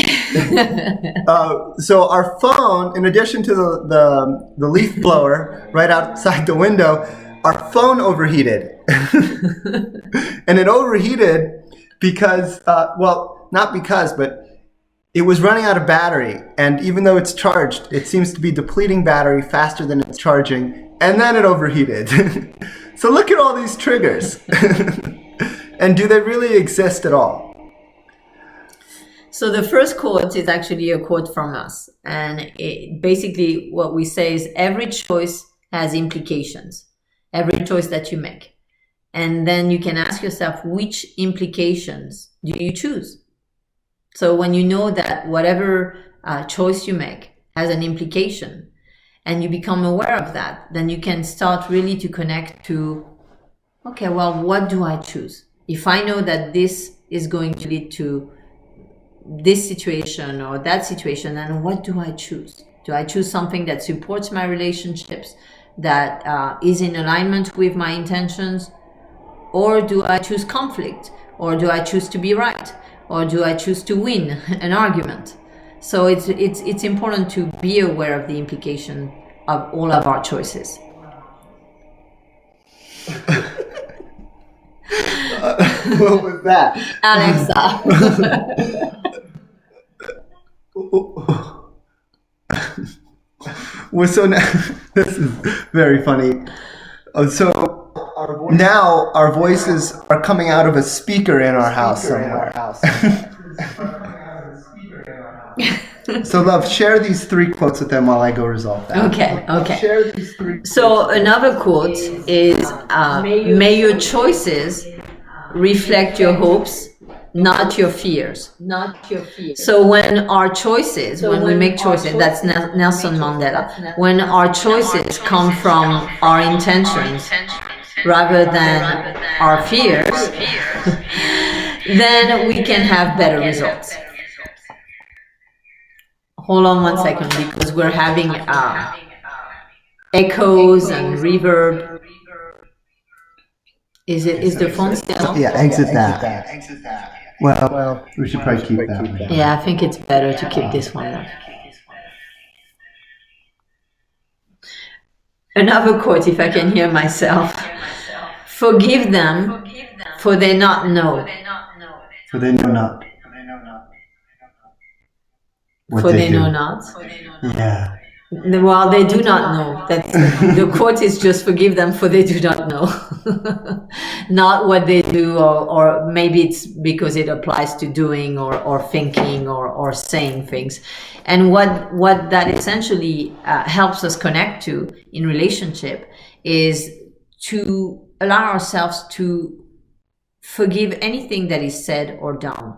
Speaker 1: So our phone, in addition to the leaf blower right outside the window, our phone overheated. And it overheated because, not because, but it was running out of battery. And even though it's charged, it seems to be depleting battery faster than it's charging. And then it overheated. So look at all these triggers. And do they really exist at all?
Speaker 2: So the first quote is actually a quote from us. And basically what we say is every choice has implications. Every choice that you make. And then you can ask yourself, which implications do you choose? So when you know that whatever choice you make has an implication, and you become aware of that, then you can start really to connect to, okay, well, what do I choose? If I know that this is going to lead to this situation or that situation, then what do I choose Do I choose something that supports my relationships, that is in alignment with my intentions? Or do I choose conflict? Or do I choose to be right? Or do I choose to win an argument? So it's important to be aware of the implication of all of our choices.
Speaker 1: What was that?
Speaker 2: Alexa.
Speaker 1: Well, so now, this is very funny. So now our voices are coming out of a speaker in our house somewhere. So, love, share these 3 quotes with them while I go resolve that.
Speaker 2: Okay.
Speaker 1: Share these 3 quotes.
Speaker 2: So another quote is, may your choices reflect your hopes, not your fears. So when our choices, when we make choices, that's Nelson Mandela, when our choices come from our intentions rather than our fears, then we can have better results. Hold on one second, because we're having echoes and reverb. Is the phone still on?
Speaker 1: Yeah, exit that. Well, we should probably keep that.
Speaker 2: Yeah, I think it's better to keep this one though. Another quote, if I can hear myself. Forgive them, for they not know.
Speaker 1: For they know not.
Speaker 2: For they know not.
Speaker 1: Yeah.
Speaker 2: Well, they do not know. That's the quote is just forgive them, for they do not know. Not what they do, or maybe it's because it applies to doing or thinking or saying things. And what that essentially helps us connect to in relationship is to allow ourselves to forgive anything that is said or done.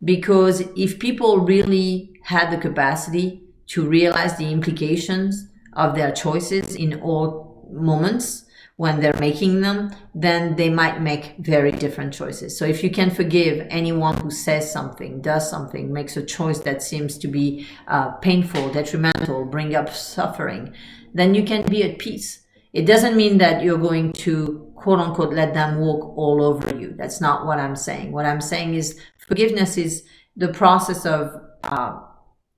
Speaker 2: Because if people really had the capacity to realize the implications of their choices in all moments when they're making them, then they might make very different choices. So if you can forgive anyone who says something, does something, makes a choice that seems to be painful, detrimental, bring up suffering, then you can be at peace. It doesn't mean that you're going to, quote unquote, let them walk all over you. That's not what I'm saying. What I'm saying is forgiveness is the process of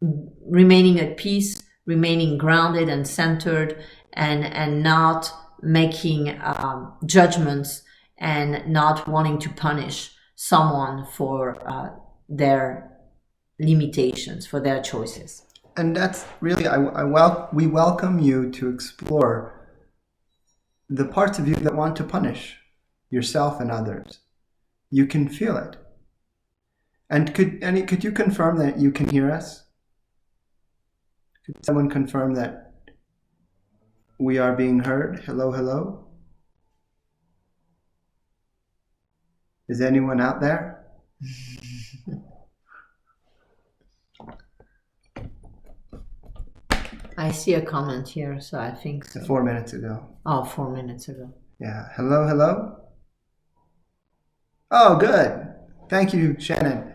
Speaker 2: remaining at peace, remaining grounded and centered, and not making judgments and not wanting to punish someone for their limitations, for their choices.
Speaker 1: And that's really, we welcome you to explore the parts of you that want to punish yourself and others. You can feel it. And could you confirm that you can hear us? Could someone confirm that we are being heard? Hello, hello? Is anyone out there?
Speaker 2: I see a comment here, so I think so.
Speaker 1: 4 minutes ago.
Speaker 2: Oh, 4 minutes ago.
Speaker 1: Yeah. Hello, hello? Oh, good. Thank you, Shannon.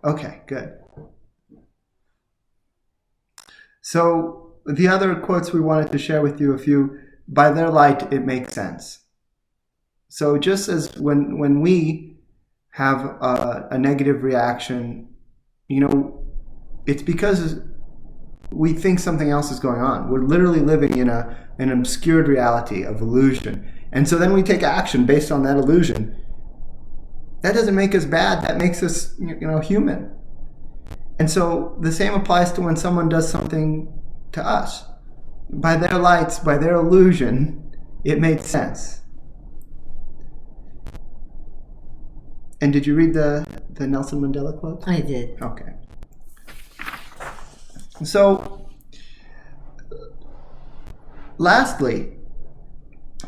Speaker 1: Okay, good. So the other quotes we wanted to share with you, a few, by their light, it makes sense. So just as when we have a negative reaction, it's because we think something else is going on. We're literally living in an obscured reality of illusion. And so then we take action based on that illusion. That doesn't make us bad. That makes us, human. And so the same applies to when someone does something to us. By their lights, by their illusion, it made sense. And did you read the Nelson Mandela quote?
Speaker 2: I did.
Speaker 1: Okay. So, lastly,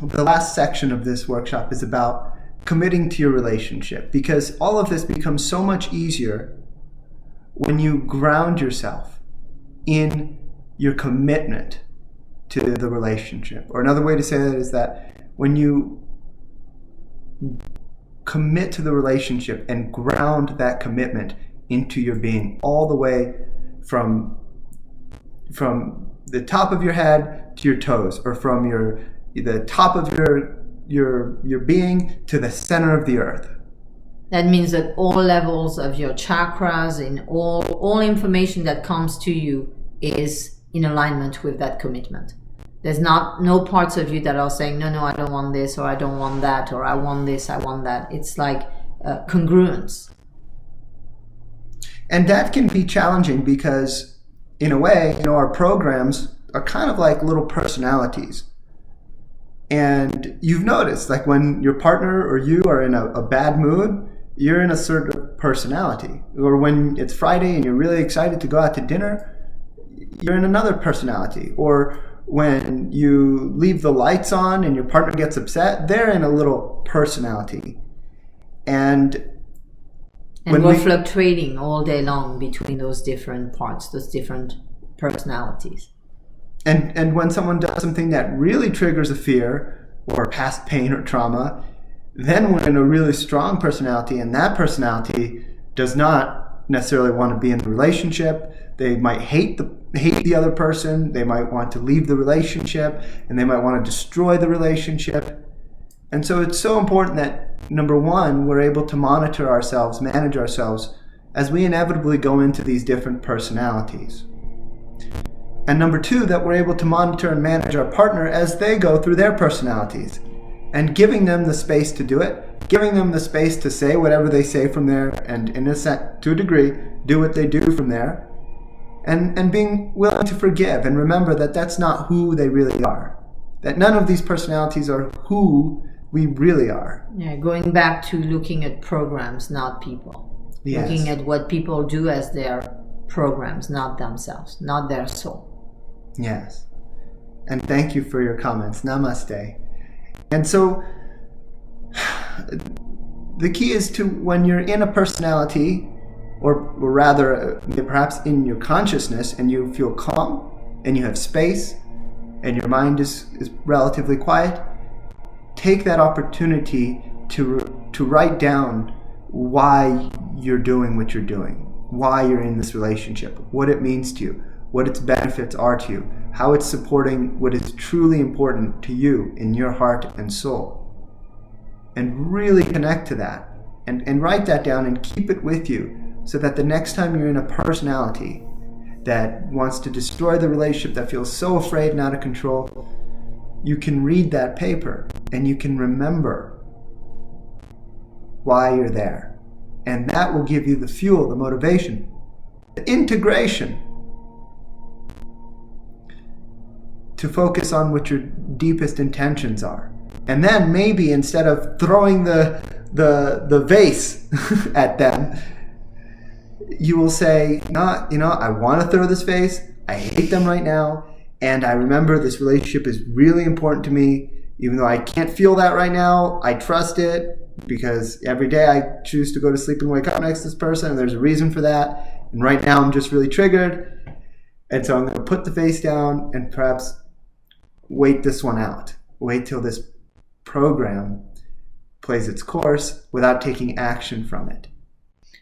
Speaker 1: the last section of this workshop is about committing to your relationship, because all of this becomes so much easier when you ground yourself in your commitment to the relationship. Or another way to say that is that when you commit to the relationship and ground that commitment into your being, all the way from from the top of your head to your toes, or from the top of your being to the center of the earth.
Speaker 2: That means that all levels of your chakras and all information that comes to you is in alignment with that commitment. There's no parts of you that are saying, no, I don't want this, or I don't want that, or I want this, I want that. It's like congruence.
Speaker 1: And that can be challenging because, in a way, our programs are kind of like little personalities. And you've noticed, like when your partner or you are in a bad mood, you're in a certain personality. Or when it's Friday and you're really excited to go out to dinner, you're in another personality. Or when you leave the lights on and your partner gets upset, they're in a little personality. And
Speaker 2: we're fluctuating all day long between those different parts, those different personalities.
Speaker 1: And when someone does something that really triggers a fear or past pain or trauma, then we're in a really strong personality, and that personality does not necessarily want to be in the relationship. They might hate the other person. They might want to leave the relationship, and they might want to destroy the relationship. And so it's so important that, number one, we're able to monitor ourselves, manage ourselves, as we inevitably go into these different personalities. And number two, that we're able to monitor and manage our partner as they go through their personalities, and giving them the space to do it, giving them the space to say whatever they say from there, and to a degree, do what they do from there, and being willing to forgive and remember that that's not who they really are, that none of these personalities are who we really are.
Speaker 2: Yeah, going back to looking at programs, not people. Yes. Looking at what people do as their programs, not themselves, not their soul.
Speaker 1: Yes. And thank you for your comments. Namaste. And so the key is to, when you're in a personality, or rather perhaps in your consciousness, and you feel calm and you have space and your mind is relatively quiet, take that opportunity to write down why you're doing what you're doing, why you're in this relationship, what it means to you, what its benefits are to you, how it's supporting what is truly important to you in your heart and soul. And really connect to that and write that down and keep it with you, so that the next time you're in a personality that wants to destroy the relationship, that feels so afraid and out of control, you can read that paper and you can remember why you're there. And that will give you the fuel, the motivation, the integration to focus on what your deepest intentions are. And then maybe instead of throwing the vase at them, you will say, I want to throw this vase. I hate them right now. And I remember this relationship is really important to me. Even though I can't feel that right now, I trust it, because every day I choose to go to sleep and wake up next to this person, and there's a reason for that. And right now I'm just really triggered. And so I'm going to put the vase down and perhaps wait this one out. Wait till this program plays its course without taking action from it.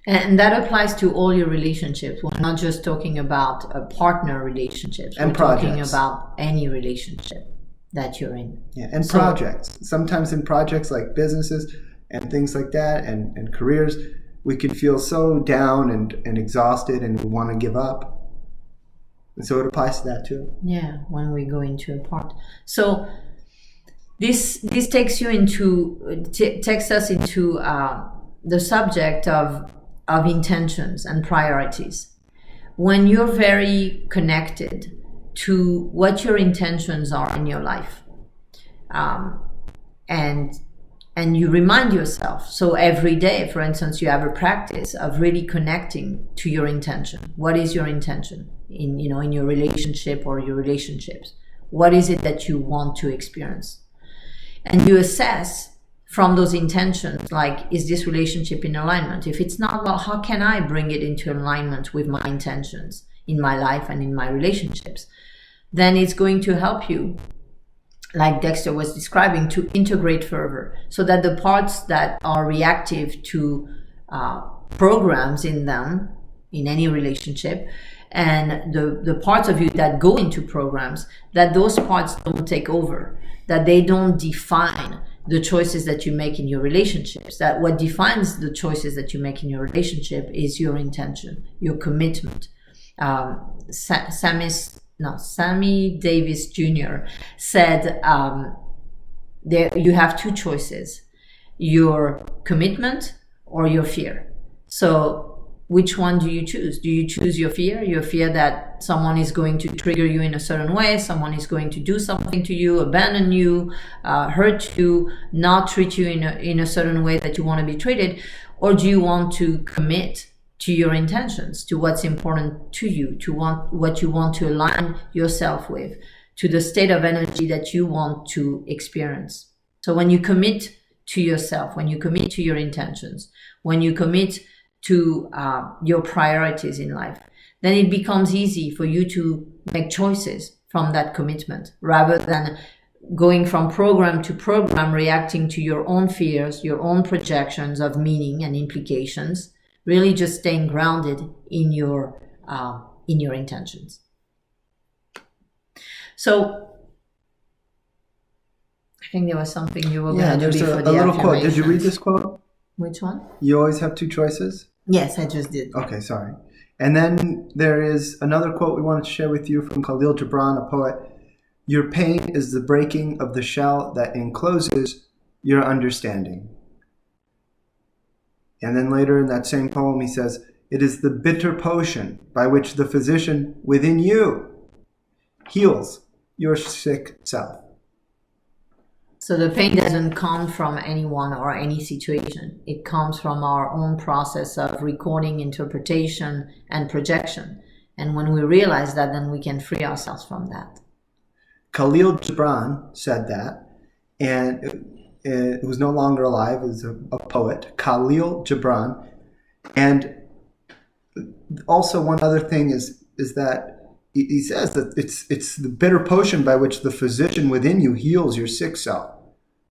Speaker 2: And that applies to all your relationships. We're not just talking about partner relationships.
Speaker 1: And
Speaker 2: we're
Speaker 1: projects.
Speaker 2: Talking about any relationship that you're in.
Speaker 1: Yeah, and projects. Sometimes in projects like businesses and things like that, and careers, we can feel so down and exhausted, and we want to give up. And so it applies to that too.
Speaker 2: Yeah, when we go into a part. So this takes us into the subject of intentions and priorities. When you're very connected to what your intentions are in your life, and you remind yourself, so every day, for instance, you have a practice of really connecting to your intention. What is your intention in your relationship or your relationships? What is it that you want to experience? And you assess from those intentions, like, is this relationship in alignment? If it's not, well, how can I bring it into alignment with my intentions in my life and in my relationships? Then it's going to help you, like Dexter was describing, to integrate further, so that the parts that are reactive to programs in them, in any relationship, and the parts of you that go into programs, that those parts don't take over, that they don't define the choices that you make in your relationships. That what defines the choices that you make in your relationship is your intention, your commitment. Sammy Davis Jr. said, you have two choices: your commitment or your fear. So which one do you choose? Do you choose your fear that someone is going to trigger you in a certain way, someone is going to do something to you, abandon you, hurt you, not treat you in a certain way that you want to be treated? Or do you want to commit to your intentions, to what's important to you, to what you want to align yourself with, to the state of energy that you want to experience? So when you commit to yourself, when you commit to your intentions, when you commit to your priorities in life, then it becomes easy for you to make choices from that commitment, rather than going from program to program, reacting to your own fears, your own projections of meaning and implications. Really just staying grounded in your intentions. So I think there was something you were going to do before the
Speaker 1: little quote. Did you read this quote?
Speaker 2: Which one?
Speaker 1: You always have two choices?
Speaker 2: Yes, I just did.
Speaker 1: Okay, sorry. And then there is another quote we wanted to share with you from Khalil Gibran, a poet. Your pain is the breaking of the shell that encloses your understanding. And then later in that same poem, he says, it is the bitter potion by which the physician within you heals your sick self.
Speaker 2: So the pain doesn't come from anyone or any situation. It comes from our own process of recording, interpretation, and projection. And when we realize that, then we can free ourselves from that.
Speaker 1: Khalil Gibran said that, and it was no longer alive. It was a poet, Khalil Gibran. And also one other thing is that he says that it's the bitter potion by which the physician within you heals your sick self,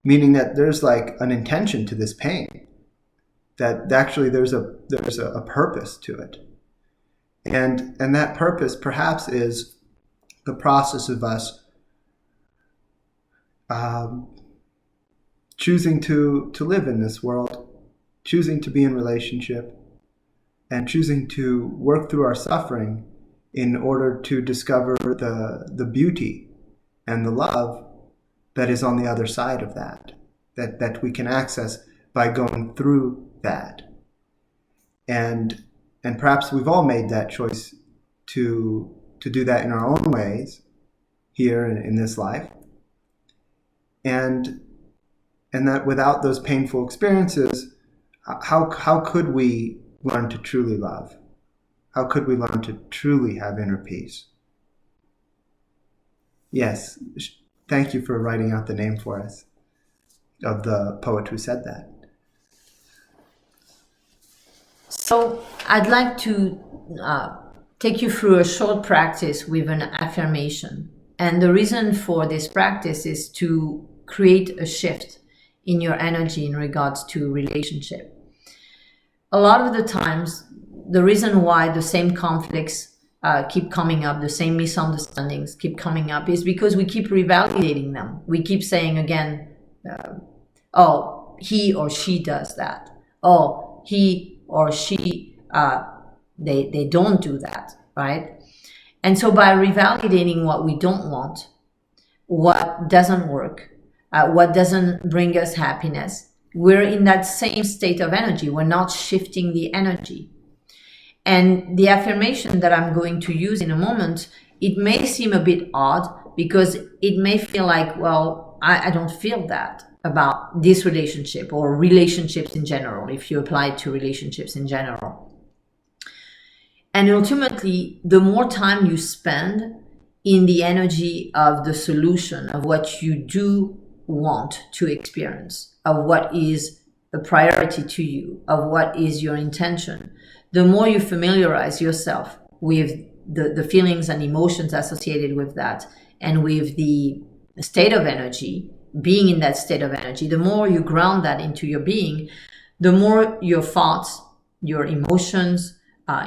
Speaker 1: meaning that there's like an intention to this pain, that actually there's a purpose to it, and that purpose perhaps is the process of us choosing to live in this world, choosing to be in relationship, and choosing to work through our suffering in order to discover the beauty and the love that is on the other side of that we can access by going through that. And perhaps we've all made that choice to do that in our own ways here in this life. And that without those painful experiences, how could we learn to truly love? How could we learn to truly have inner peace? Yes, thank you for writing out the name for us of the poet who said that.
Speaker 2: So I'd like to take you through a short practice with an affirmation. And the reason for this practice is to create a shift in your energy in regards to relationship. A lot of the times, the reason why the same conflicts keep coming up, the same misunderstandings keep coming up, is because we keep revalidating them. We keep saying again, oh, he or she does that. Oh, he or she, they don't do that, right? And so by revalidating what we don't want, what doesn't work, what doesn't bring us happiness, we're in that same state of energy. We're not shifting the energy. And the affirmation that I'm going to use in a moment, it may seem a bit odd because it may feel like, well, I don't feel that about this relationship or relationships in general, if you apply it to relationships in general. And ultimately, the more time you spend in the energy of the solution, of what you do want to experience, of what is a priority to you, of what is your intention, the more you familiarize yourself with the feelings and emotions associated with that, and with the state of energy, being in that state of energy, the more you ground that into your being, the more your thoughts, your emotions,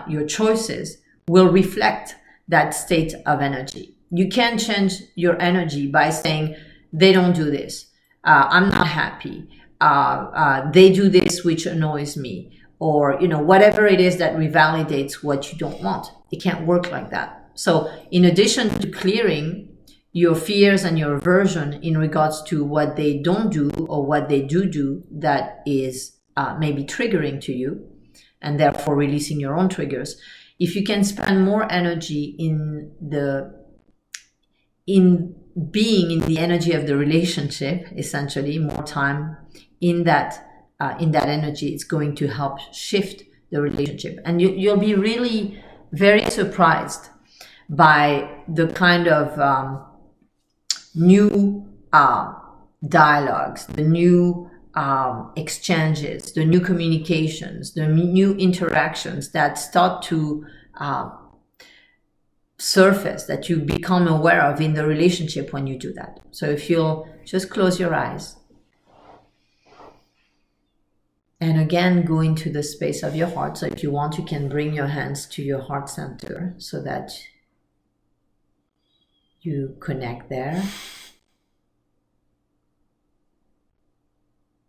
Speaker 2: your choices will reflect that state of energy. You can change your energy by saying, they don't do this. I'm not happy. They do this, which annoys me. Or, whatever it is that revalidates what you don't want. It can't work like that. So in addition to clearing your fears and your aversion in regards to what they don't do or what they do that is maybe triggering to you, and therefore releasing your own triggers, if you can spend more energy in being in the energy of the relationship, essentially more time in that energy, it's going to help shift the relationship, and you'll be really very surprised by the kind of new dialogues, the new exchanges, the new communications, the new interactions that start to surface, that you become aware of in the relationship when you do that. So if you'll just close your eyes and again go into the space of your heart. So if you want, you can bring your hands to your heart center so that you connect there.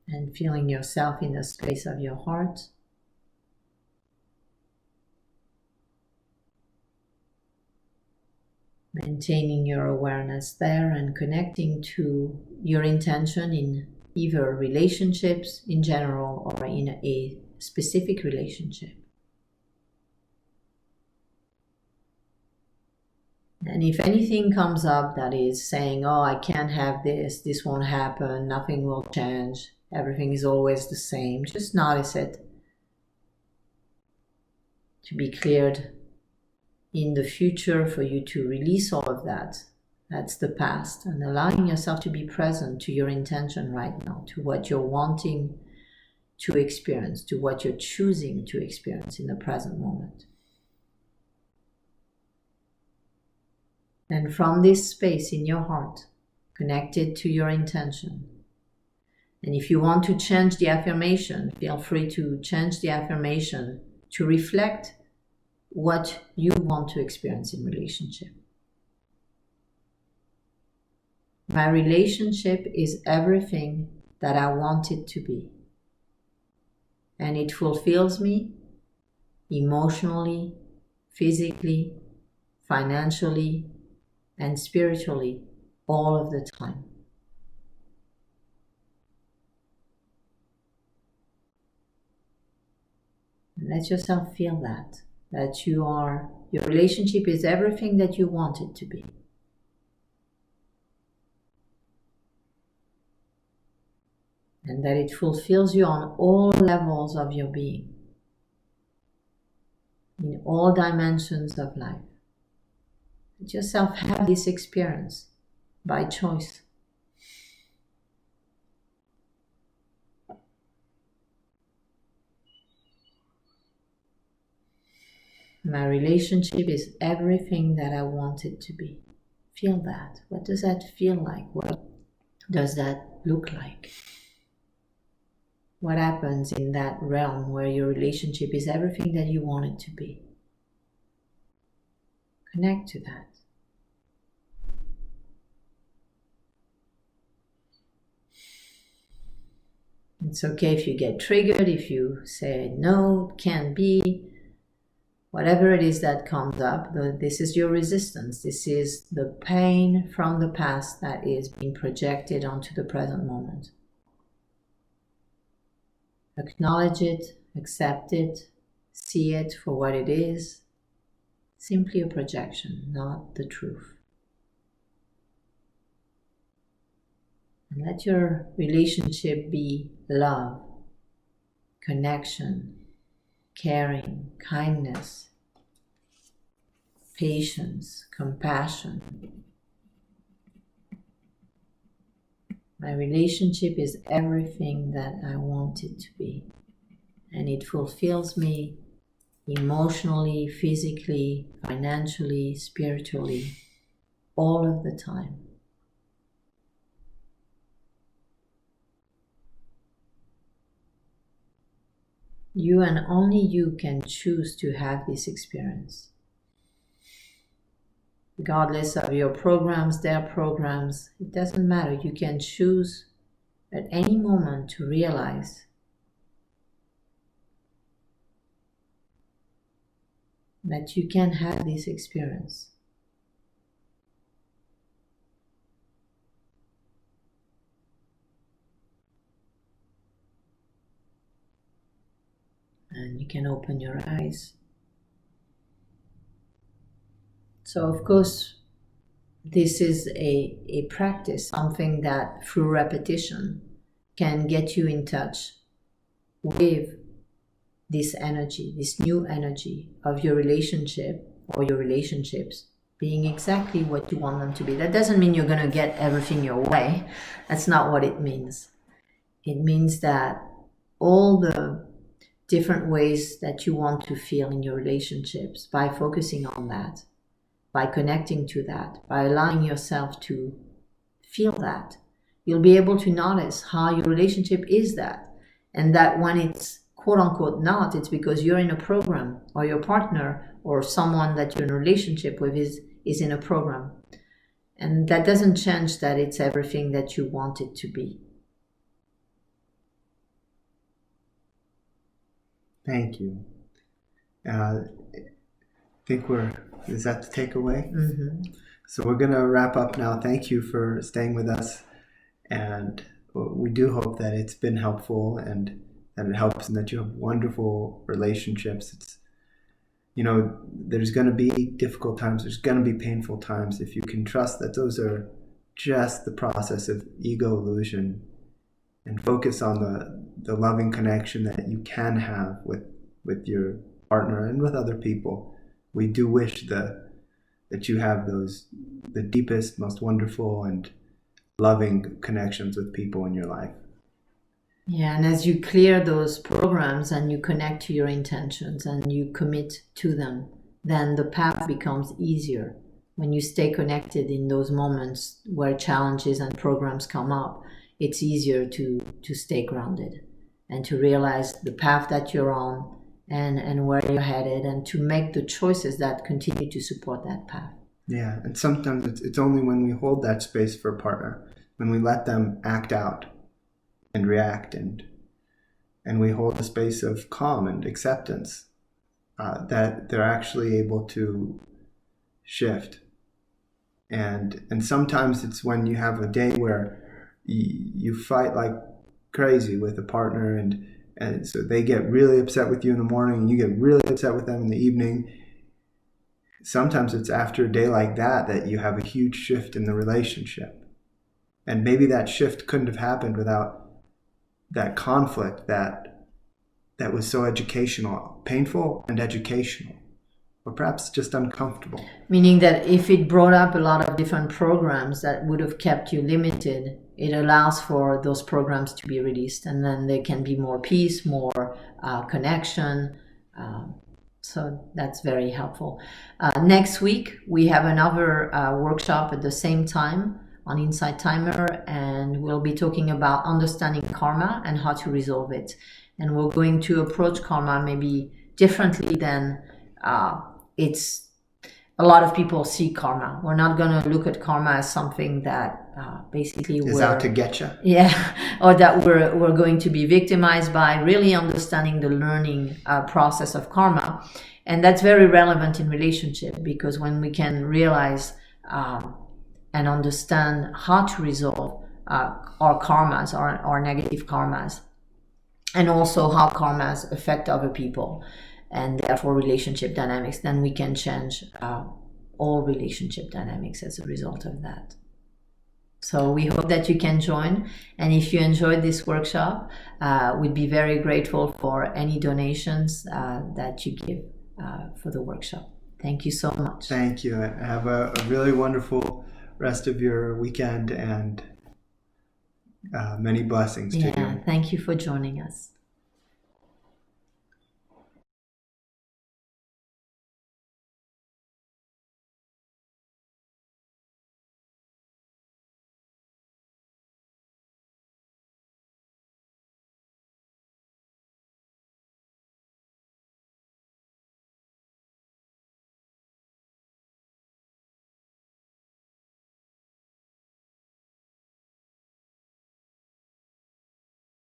Speaker 2: And feeling yourself in the space of your heart. Maintaining your awareness there and connecting to your intention in either relationships in general or in a specific relationship. And if anything comes up that is saying, oh, I can't have this, this won't happen, nothing will change, everything is always the same, just notice it to be cleared in the future for you to release all of that. That's the past, and allowing yourself to be present to your intention right now, to what you're wanting to experience, to what you're choosing to experience in the present moment. And from this space in your heart, connected to your intention. And if you want to change the affirmation, feel free to change the affirmation to reflect what you want to experience in relationship. My relationship is everything that I want it to be. And it fulfills me emotionally, physically, financially, and spiritually all of the time. And let yourself feel that your relationship is everything that you want it to be. And that it fulfills you on all levels of your being, in all dimensions of life. Let yourself have this experience by choice. My relationship is everything that I want it to be. Feel that. What does that feel like? What does that look like? What happens in that realm where your relationship is everything that you want it to be? Connect to that. It's okay if you get triggered, if you say, no, can't be. Whatever it is that comes up, this is your resistance. This is the pain from the past that is being projected onto the present moment. Acknowledge it, accept it, see it for what it is. Simply a projection, not the truth. And let your relationship be love, connection, caring, kindness, patience, compassion. My relationship is everything that I want it to be, and it fulfills me emotionally, physically, financially, spiritually, all of the time. You and only you can choose to have this experience. regardless of your programs, their programs. It doesn't matter. You can choose at any moment to realize that you can have this experience. And you can open your eyes. So, of course, this is a practice, something that through repetition can get you in touch with this energy, this new energy of your relationship or your relationships being exactly what you want them to be. That doesn't mean you're going to get everything your way. That's not what it means. It means that all the different ways that you want to feel in your relationships, by focusing on that, by connecting to that, by allowing yourself to feel that, you'll be able to notice how your relationship is that. And that when it's quote unquote not, it's because you're in a program, or your partner or someone that you're in a relationship with is in a program. And that doesn't change that it's everything that you want it to be.
Speaker 1: Thank you. I think is that the takeaway?
Speaker 2: Mm-hmm.
Speaker 1: So we're going to wrap up now. Thank you for staying with us. And we do hope that it's been helpful and that it helps and that you have wonderful relationships. It's, there's going to be difficult times. There's going to be painful times. If you can trust that those are just the process of ego illusion, and focus on the loving connection that you can have with your partner and with other people. We do wish that you have the deepest, most wonderful and loving connections with people in your life.
Speaker 2: Yeah, and as you clear those programs and you connect to your intentions and you commit to them, then the path becomes easier. When you stay connected in those moments where challenges and programs come up, it's easier to stay grounded and to realize the path that you're on and where you're headed, and to make the choices that continue to support that path.
Speaker 1: Yeah, and sometimes it's only when we hold that space for a partner, when we let them act out and react, and we hold a space of calm and acceptance, that they're actually able to shift. And sometimes it's when you have a day where you fight like crazy with a partner, and so they get really upset with you in the morning and you get really upset with them in the evening. Sometimes it's after a day like that you have a huge shift in the relationship. And maybe that shift couldn't have happened without that conflict that was so educational, painful and educational, or perhaps just uncomfortable.
Speaker 2: Meaning that if it brought up a lot of different programs that would have kept you limited, it allows for those programs to be released, and then there can be more peace, more connection. So that's very helpful. Next week, we have another workshop at the same time on Insight Timer, and we'll be talking about understanding karma and how to resolve it. And we're going to approach karma maybe differently than it's a lot of people see karma. We're not going to look at karma as something that basically
Speaker 1: is out to get you.
Speaker 2: Yeah, or that we're going to be victimized by. Really understanding the learning process of karma. And that's very relevant in relationship, because when we can realize and understand how to resolve our karmas, our negative karmas, and also how karmas affect other people, and therefore relationship dynamics, then we can change all relationship dynamics as a result of that. So we hope that you can join. And if you enjoyed this workshop, we'd be very grateful for any donations that you give for the workshop. Thank you so much.
Speaker 1: Thank you. Have a really wonderful rest of your weekend, and many blessings to you.
Speaker 2: Thank you for joining us.